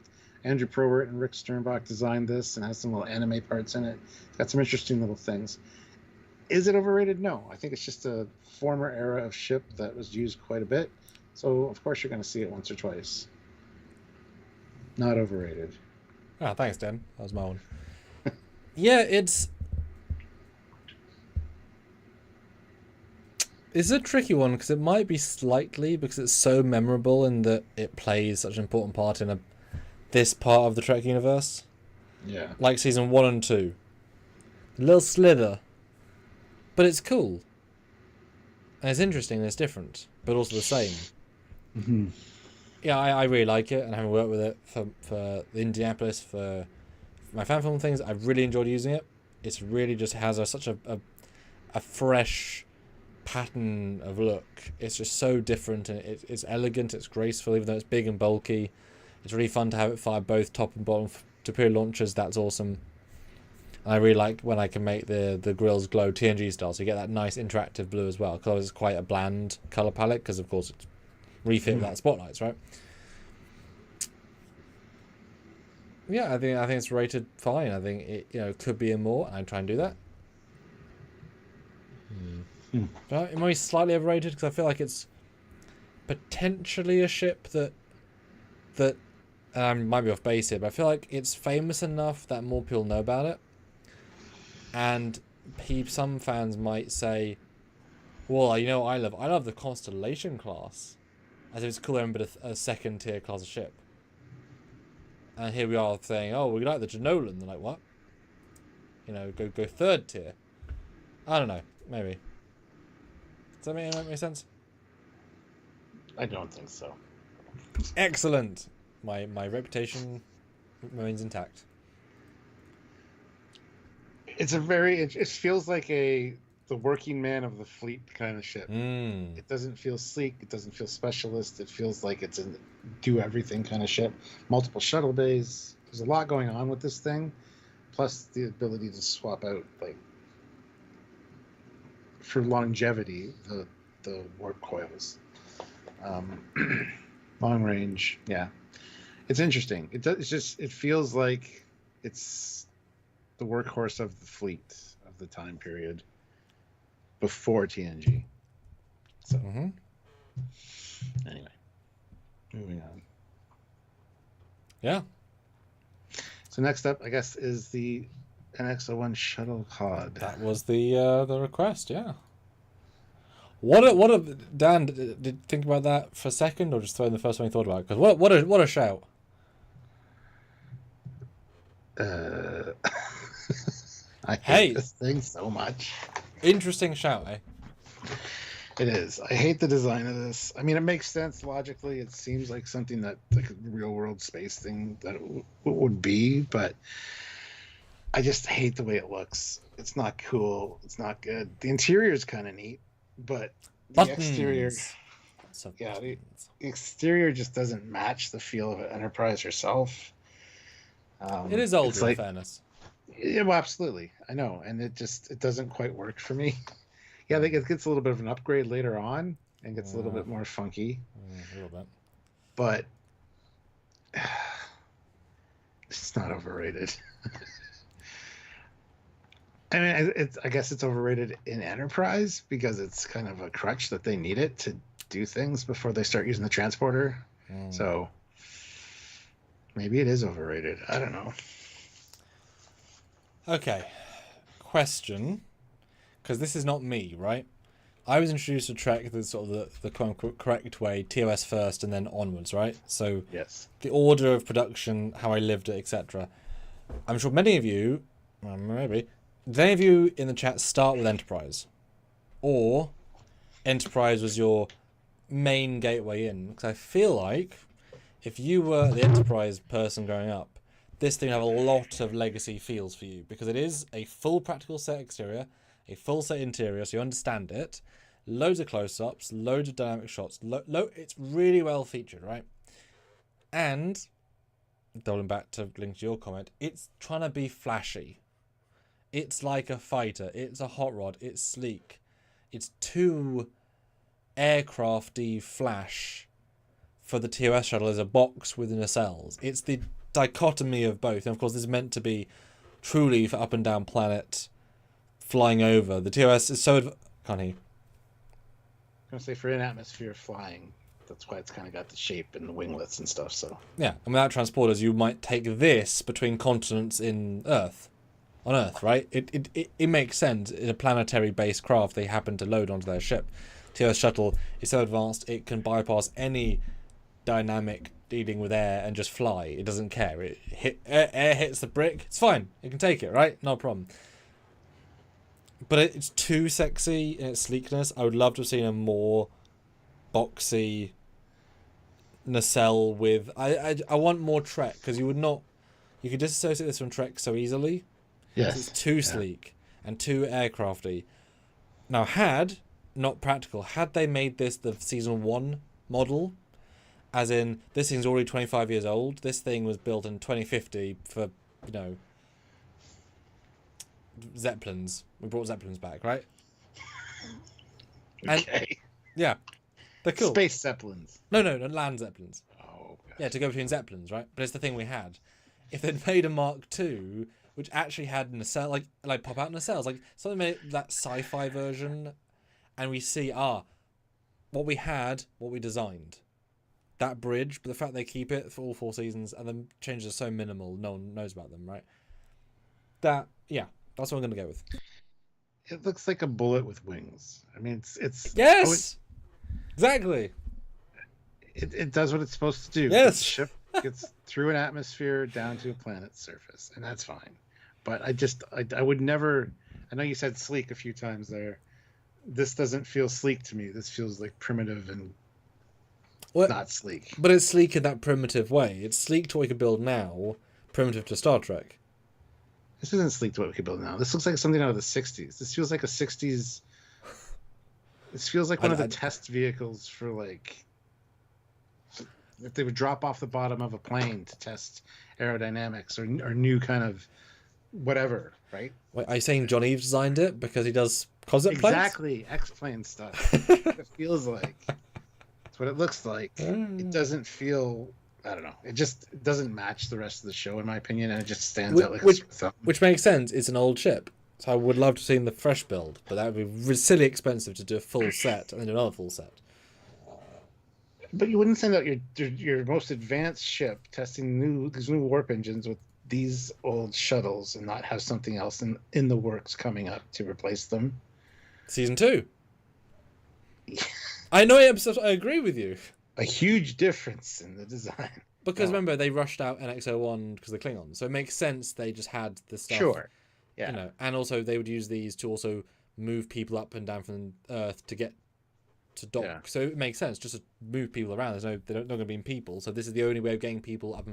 Andrew Probert and Rick Sternbach designed this and has some little anime parts in it, it's got some interesting little things. Is it overrated? No. I think it's just a former era of ship that was used quite a bit. So, of course, you're going to see it once or twice. Not overrated. Ah, thanks, Dan. That was my one. Yeah, it's a tricky one because it might be slightly because it's so memorable in that it plays such an important part in this part of the Trek universe. Yeah. Like season 1 and 2. A little slither. But it's cool. And it's interesting and it's different, but also the same. Mm-hmm. Yeah, I really like it, and having worked with it for Indianapolis, for my fan film things, I've really enjoyed using it. It's really just has such a fresh pattern of look. It's just so different, and it's elegant, it's graceful, even though it's big and bulky. It's really fun to have it fire both top and bottom torpedo launchers. That's awesome. And I really like when I can make the grills glow TNG style, so you get that nice interactive blue as well, because it's quite a bland colour palette, because of course it's refit without spotlights, right? Yeah, I think it's rated fine. I think it could be in more, and I try and do that. But it might be slightly overrated because I feel like it's potentially a ship that might be off base here, but I feel like it's famous enough that more people know about it, and some fans might say, "Well, I love the Constellation class." As if it's cooler than a second tier class of ship. And here we are saying, oh, we like the Janolan. They're like, what? Go third tier. I don't know. Maybe. Does that make sense? I don't think so. Excellent. My reputation remains intact. It feels like the working man of the fleet kind of ship. It doesn't feel sleek. It doesn't feel specialist. It feels like it's a do everything kind of ship. Multiple shuttle bays. There's a lot going on with this thing. Plus the ability to swap out, like, for longevity, the warp coils. Long range. Yeah. It's interesting. It feels like it's the workhorse of the fleet of the time period. Before TNG. So, Anyway, moving on. Yeah. So next up, I guess, is the NX-01 shuttle pod. That was the request. Yeah. Dan, did you think about that for a second, or just throw in the first one you thought about? Because what a shout. I hate this thing so much. Interesting shout, eh? It is. I hate the design of this. I mean, it makes sense logically. It seems like something that, like a real world space thing that it would be, but I just hate the way it looks. It's not cool. It's not good. The interior is kind of neat, but the exterior, the exterior just doesn't match the feel of Enterprise herself. It is older, in fairness. Yeah, well, absolutely. I know, and it doesn't quite work for me. Yeah, I think it gets a little bit of an upgrade later on and gets a little bit more funky. A little bit. But it's not overrated. I mean, I guess it's overrated in Enterprise because it's kind of a crutch that they need it to do things before they start using the transporter. So maybe it is overrated. I don't know. Okay, question, because this is not me, right? I was introduced to Trek the sort of the correct way, TOS first and then onwards, right? So yes, the order of production, how I lived it, etc. I'm sure many of you, maybe, Did any of you in the chat start with Enterprise? Or Enterprise was your main gateway in? Because I feel like if you were the Enterprise person growing up, this thing would have a lot of legacy feels for you, because it is a full practical set exterior, a full set interior, so you understand it. Loads of close-ups, loads of dynamic shots. It's really well featured, right? And, doubling back to link to your comment, it's trying to be flashy. It's like a fighter. It's a hot rod. It's sleek. It's too aircrafty flash for the TOS shuttle as a box within nacelles. It's the dichotomy of both. And of course, this is meant to be truly for up and down planet flying over. The TOS is so... Can't hear. I'm going to say for in-atmosphere flying, that's why it's kind of got the shape and the winglets and stuff. So yeah, and without transporters, you might take this between continents on Earth, right? It makes sense. In a planetary-based craft, they happen to load onto their ship. TOS shuttle is so advanced, it can bypass any dynamic dealing with air and just fly. It doesn't care. Air hits the brick, it's fine. It can take it, right? No problem. But it's too sexy in its sleekness. I would love to have seen a more boxy nacelle with... I want more Trek, because you could disassociate this from Trek so easily. yes, It's too sleek and too aircrafty. Now, not practical, had they made this the season 1 model, as in, this thing's already 25 years old, this thing was built in 2050 for, Zeppelins. We brought Zeppelins back, right? okay. Yeah. They're cool. Space Zeppelins. No, land Zeppelins. Oh, gosh. Yeah, to go between Zeppelins, right? But it's the thing we had. If they'd made a Mark II, which actually had nacelle, like pop-out nacelles, like something made that sci-fi version, and we see, what we had, what we designed. That bridge, but the fact they keep it for all 4 seasons, and the changes are so minimal, no one knows about them, right? That's what I'm going to go with. It looks like a bullet with wings. I mean, it's Yes! Exactly. It does what it's supposed to do. Yes. The ship gets through an atmosphere down to a planet's surface, and that's fine. But I would never... I know you said sleek a few times there. This doesn't feel sleek to me. This feels like primitive and not sleek. But it's sleek in that primitive way. It's sleek to what we could build now, primitive to Star Trek. This isn't sleek to what we could build now. This looks like something out of the 60s. This feels like a 60s... This feels like one of the test vehicles for, like... If they would drop off the bottom of a plane to test aerodynamics or new kind of whatever, right? Wait, are you saying John Eves designed it because he does concept planes? Exactly. X-plane stuff. It feels like. That's what it looks like. It doesn't feel... I don't know. It just doesn't match the rest of the show, in my opinion, and it just stands out like a sore thumb. Which makes sense. It's an old ship. So I would love to have seen the fresh build, but that would be silly expensive to do a full set and then do another full set. But you wouldn't send out your most advanced ship testing these new warp engines with these old shuttles and not have something else in the works coming up to replace them. Season 2. I know I agree with you. A huge difference in the design. Because remember, they rushed out NX-01 because of the Klingons. So it makes sense they just had the stuff. Sure. Yeah. And also they would use these to also move people up and down from Earth to get to dock. Yeah. So it makes sense just to move people around. They're not going to be people. So this is the only way of getting people up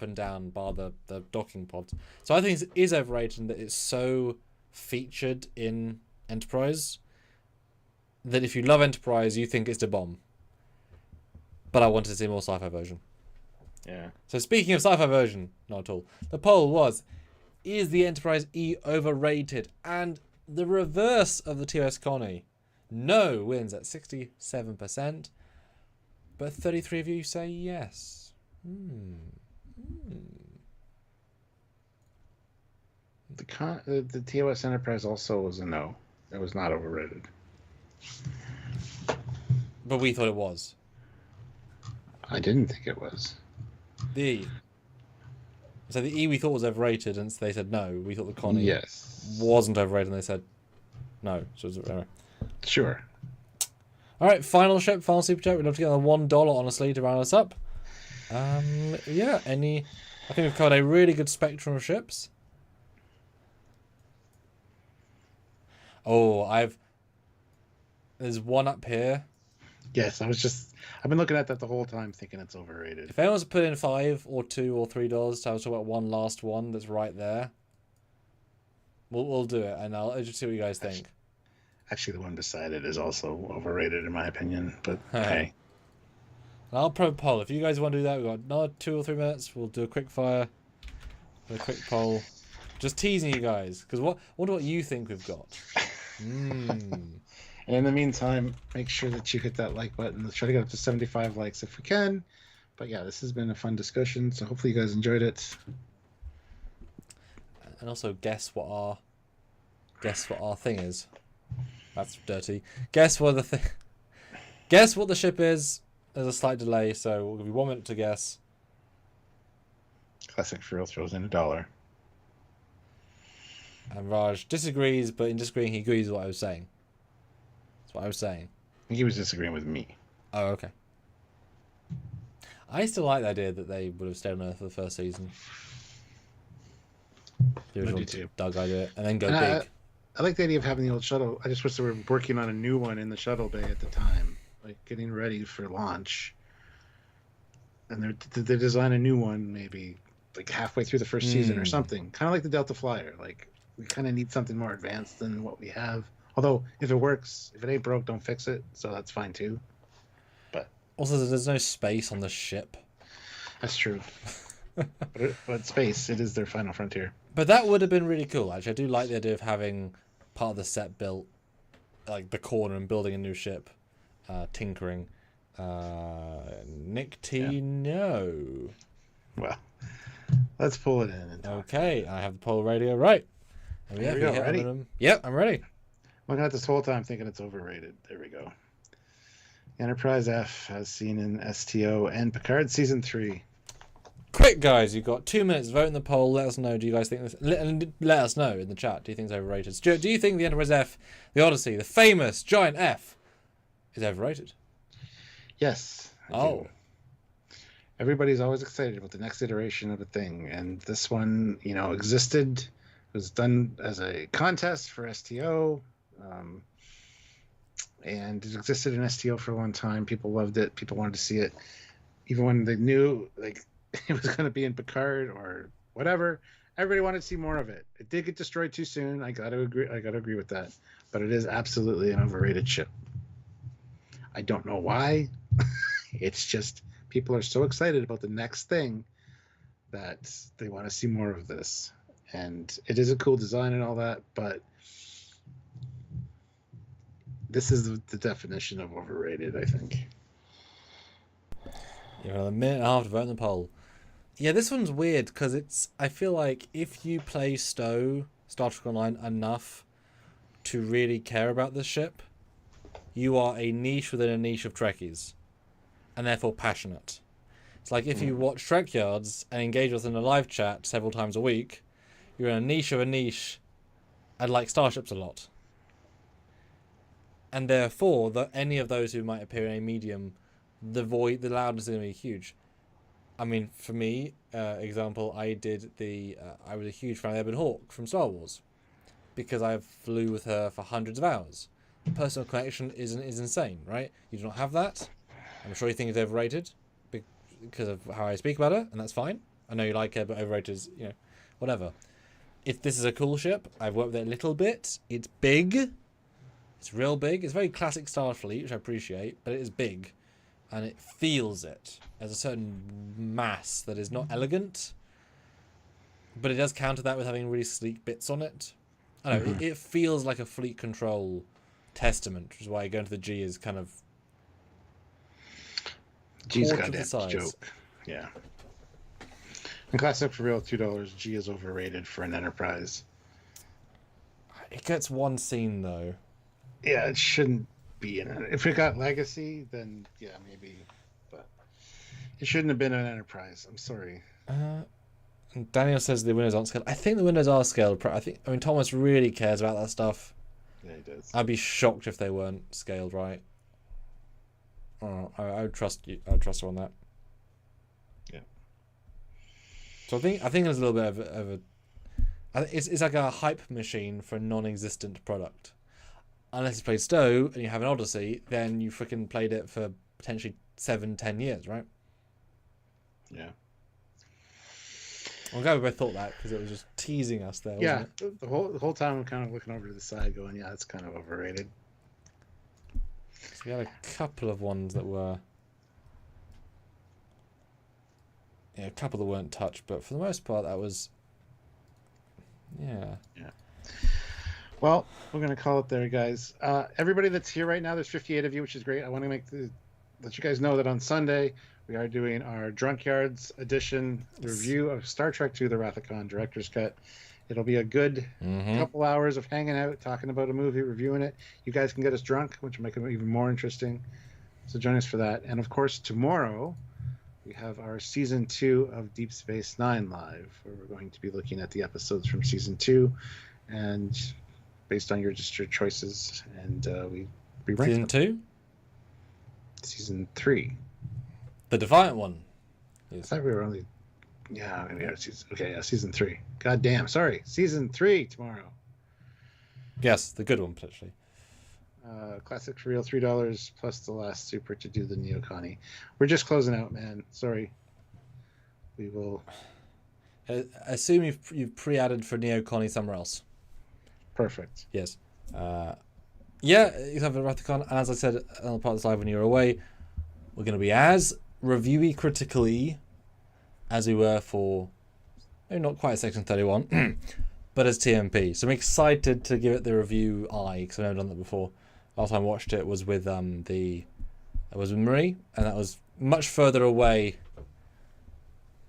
and down bar the docking pods. So I think it is overrated that it's so featured in Enterprise that if you love Enterprise, you think it's a bomb. But I wanted to see more sci-fi version. Yeah. So speaking of sci-fi version, not at all. The poll was, is the Enterprise E overrated? And the reverse of the TOS Connie. No wins at 67%. But 33 of you say yes. The TOS Enterprise also was a no. It was not overrated. But we thought it was. I didn't think it was. So the E we thought was overrated, and they said no. We thought the Connie wasn't overrated, and they said no. So it was, sure. All right, final ship, final super chat. We'd love to get on $1, honestly, to round us up. I think we've covered a really good spectrum of ships. Oh, there's one up here. Yes, I've been looking at that the whole time thinking it's overrated. If anyone's put in $5 or $2 or $3, I was talking about one last one that's right there. We'll do it, and I'll just see what you guys think. Actually, the one beside it is also overrated in my opinion, but hey. I'll probably poll. If you guys want to do that, we've got another 2 or 3 minutes. We'll do a quick fire, a quick poll. Just teasing you guys, because wonder what you think we've got. And in the meantime, make sure that you hit that like button. Let's try to get up to 75 likes if we can. But yeah, this has been a fun discussion, so hopefully you guys enjoyed it. And also, guess what our thing is. That's dirty. Guess what the ship is. There's a slight delay, so we'll give you 1 minute to guess. Classic for real throws in $1. And Raj disagrees, but in disagreeing, he agrees with what I was saying. That's what I was saying. I think he was disagreeing with me. Oh, okay. I still like the idea that they would have stayed on Earth for the first season. The original Doug idea, and then go big. I like the idea of having the old shuttle. I just wish they were working on a new one in the shuttle bay at the time, like getting ready for launch. And they design a new one maybe like halfway through the first season or something. Kind of like the Delta Flyer. Like we kind of need something more advanced than what we have. Although if it works, if it ain't broke, don't fix it. So that's fine too. But also, there's no space on the ship. That's true. but space, it is their final frontier. But that would have been really cool, actually. I do like the idea of having part of the set built, like the corner and building a new ship, tinkering. Nick T, yeah. No. Well, let's pull it in. Okay, I have the poll radio right. There we go. Ready? Yep, I'm ready. I'm looking at this whole time thinking it's overrated. There we go. Enterprise F has seen in STO and Picard Season 3. Quick, guys, you've got 2 minutes. Vote in the poll. Let us know. Do you guys think this? Let us know in the chat. Do you think it's overrated? Stuart, do you think the Enterprise F, the Odyssey, the famous giant F, is overrated? Yes. I do. Everybody's always excited about the next iteration of a thing, and this one, existed. It was done as a contest for STO, and it existed in STO for a long time. People loved it. People wanted to see it, even when they knew it was going to be in Picard or whatever. Everybody wanted to see more of it. It did get destroyed too soon. I got to agree with that. But it is absolutely an overrated ship. I don't know why. It's just people are so excited about the next thing that they want to see more of this. And it is a cool design and all that, but this is the definition of overrated, I think. You have a minute and a half to vote in the poll. Yeah, this one's weird because I feel like if you play Star Trek Online enough to really care about this ship, you are a niche within a niche of Trekkies, and therefore passionate. It's like if you watch Trekyards and engage with us in a live chat several times a week, you're in a niche of a niche and like starships a lot. And therefore, any of those who might appear in a medium, the loudness is going to be huge. I mean, for me, example, I was a huge fan of Ebon Hawk from Star Wars because I flew with her for hundreds of hours. The personal connection is insane, right? You do not have that. I'm sure you think it's overrated because of how I speak about her, and that's fine. I know you like her, but overrated is, whatever. If this is a cool ship, I've worked with it a little bit. It's big. It's real big. It's very classic Starfleet, which I appreciate, but it is big. And it feels it. There's a certain mass that is not elegant, but it does counter that with having really sleek bits on it. I don't know, it feels like a fleet control testament, which is why going to the G is kind of G's goddamn joke. Yeah. And classic for real, $2. G is overrated for an Enterprise. It gets one scene though. Yeah, it shouldn't be in it. If it got Legacy, then yeah, maybe. But it shouldn't have been an Enterprise. I'm sorry. Daniel says the windows aren't scaled. I think the windows are scaled. Thomas really cares about that stuff. Yeah, he does. I'd be shocked if they weren't scaled right. I would trust you. I would trust her on that. Yeah. So I think there's a little bit of a. It's like a hype machine for a non-existent product. unless you played Stowe and you have an Odyssey, then you freaking played it for potentially 7-10 years, right? Yeah. I'm glad we both thought that because it was just teasing us there, wasn't it? The whole time I'm kind of looking over to the side going, yeah, it's kind of overrated. So we had a couple of ones that were... Yeah, a couple that weren't touched, but for the most part, that was... Yeah. Well, we're going to call it there, guys. Everybody that's here right now, there's 58 of you, which is great. I want to let you guys know that on Sunday, we are doing our Drunkyards edition review of Star Trek II, The Wrath of Khan Director's Cut. It'll be a good couple hours of hanging out, talking about a movie, reviewing it. You guys can get us drunk, which will make it even more interesting. So join us for that. And, of course, tomorrow, we have our Season 2 of Deep Space Nine live, where we're going to be looking at the episodes from Season 2 and based on your choices, and we rank Season them. 2? Season 3. The Defiant one. I thought we were only... Yeah, maybe our season... Okay, yeah, Season 3. God damn, sorry. Season 3 tomorrow. Yes, the good one, potentially. Classic for real, $3 plus the last super to do the Neoconi. We're just closing out, man. Sorry. We will... Assume you've pre-added for Neoconi somewhere else. Perfect. Yes. Yeah, except for Wrath of Khan. And as I said on the part of the live when you were away, we're going to be as reviewy critically as we were for maybe not quite Section 31, but as TMP. So I'm excited to give it the review because I've never done that before. Last time I watched it was with Marie, and that was much further away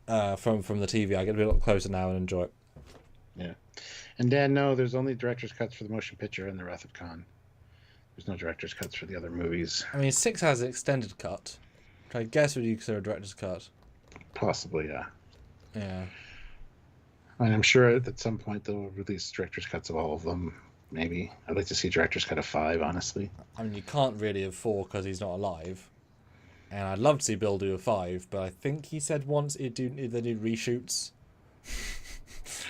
from the TV. I get to be a lot closer now and enjoy it. Yeah. And Dan, no, there's only director's cuts for the motion picture and the Wrath of Khan. There's no director's cuts for the other movies. I mean, 6 has an extended cut. Which I guess would you consider a director's cut? Possibly, yeah. Yeah. And I'm sure at some point they'll release director's cuts of all of them. Maybe. I'd like to see a director's cut of 5, honestly. I mean, you can't really have 4 because he's not alive. And I'd love to see Bill do a 5, but I think he said once they do reshoots.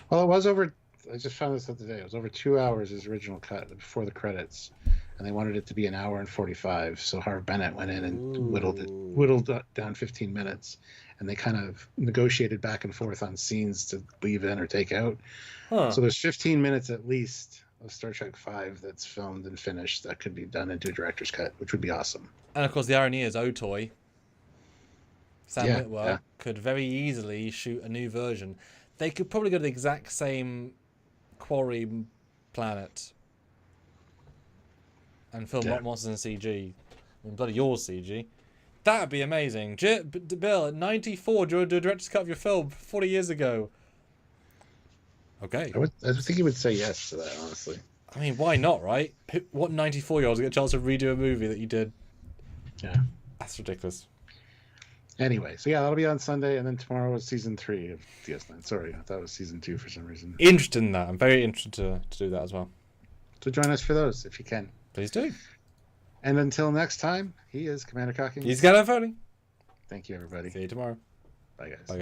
Well, it was over... I just found this out today. It was over 2 hours, his original cut, before the credits. And they wanted it to be an hour and 45. So Harv Bennett went in and whittled down 15 minutes. And they kind of negotiated back and forth on scenes to leave in or take out. Huh. So there's 15 minutes at least of Star Trek 5 that's filmed and finished that could be done into a director's cut, which would be awesome. And of course, the irony is Otoy, Sam Witwer, could very easily shoot a new version. They could probably go to the exact same quarry planet and film monsters in CG. I mean, bloody yours CG. That'd be amazing. Bill, at 94, do you want to do a director's cut of your film 40 years ago? Okay. I think he would say yes to that, honestly. I mean, why not, right? What 94-year-olds get a chance to redo a movie that you did? Yeah. That's ridiculous. Anyway, so yeah, that'll be on Sunday, and then tomorrow is Season 3 of DS9. Sorry, I thought it was Season 2 for some reason. Interested in that. I'm very interested to do that as well. So join us for those, if you can. Please do. And until next time, he is Commander Cocking. He's Captain Foley. Thank you, everybody. See you tomorrow. Bye, guys. Bye.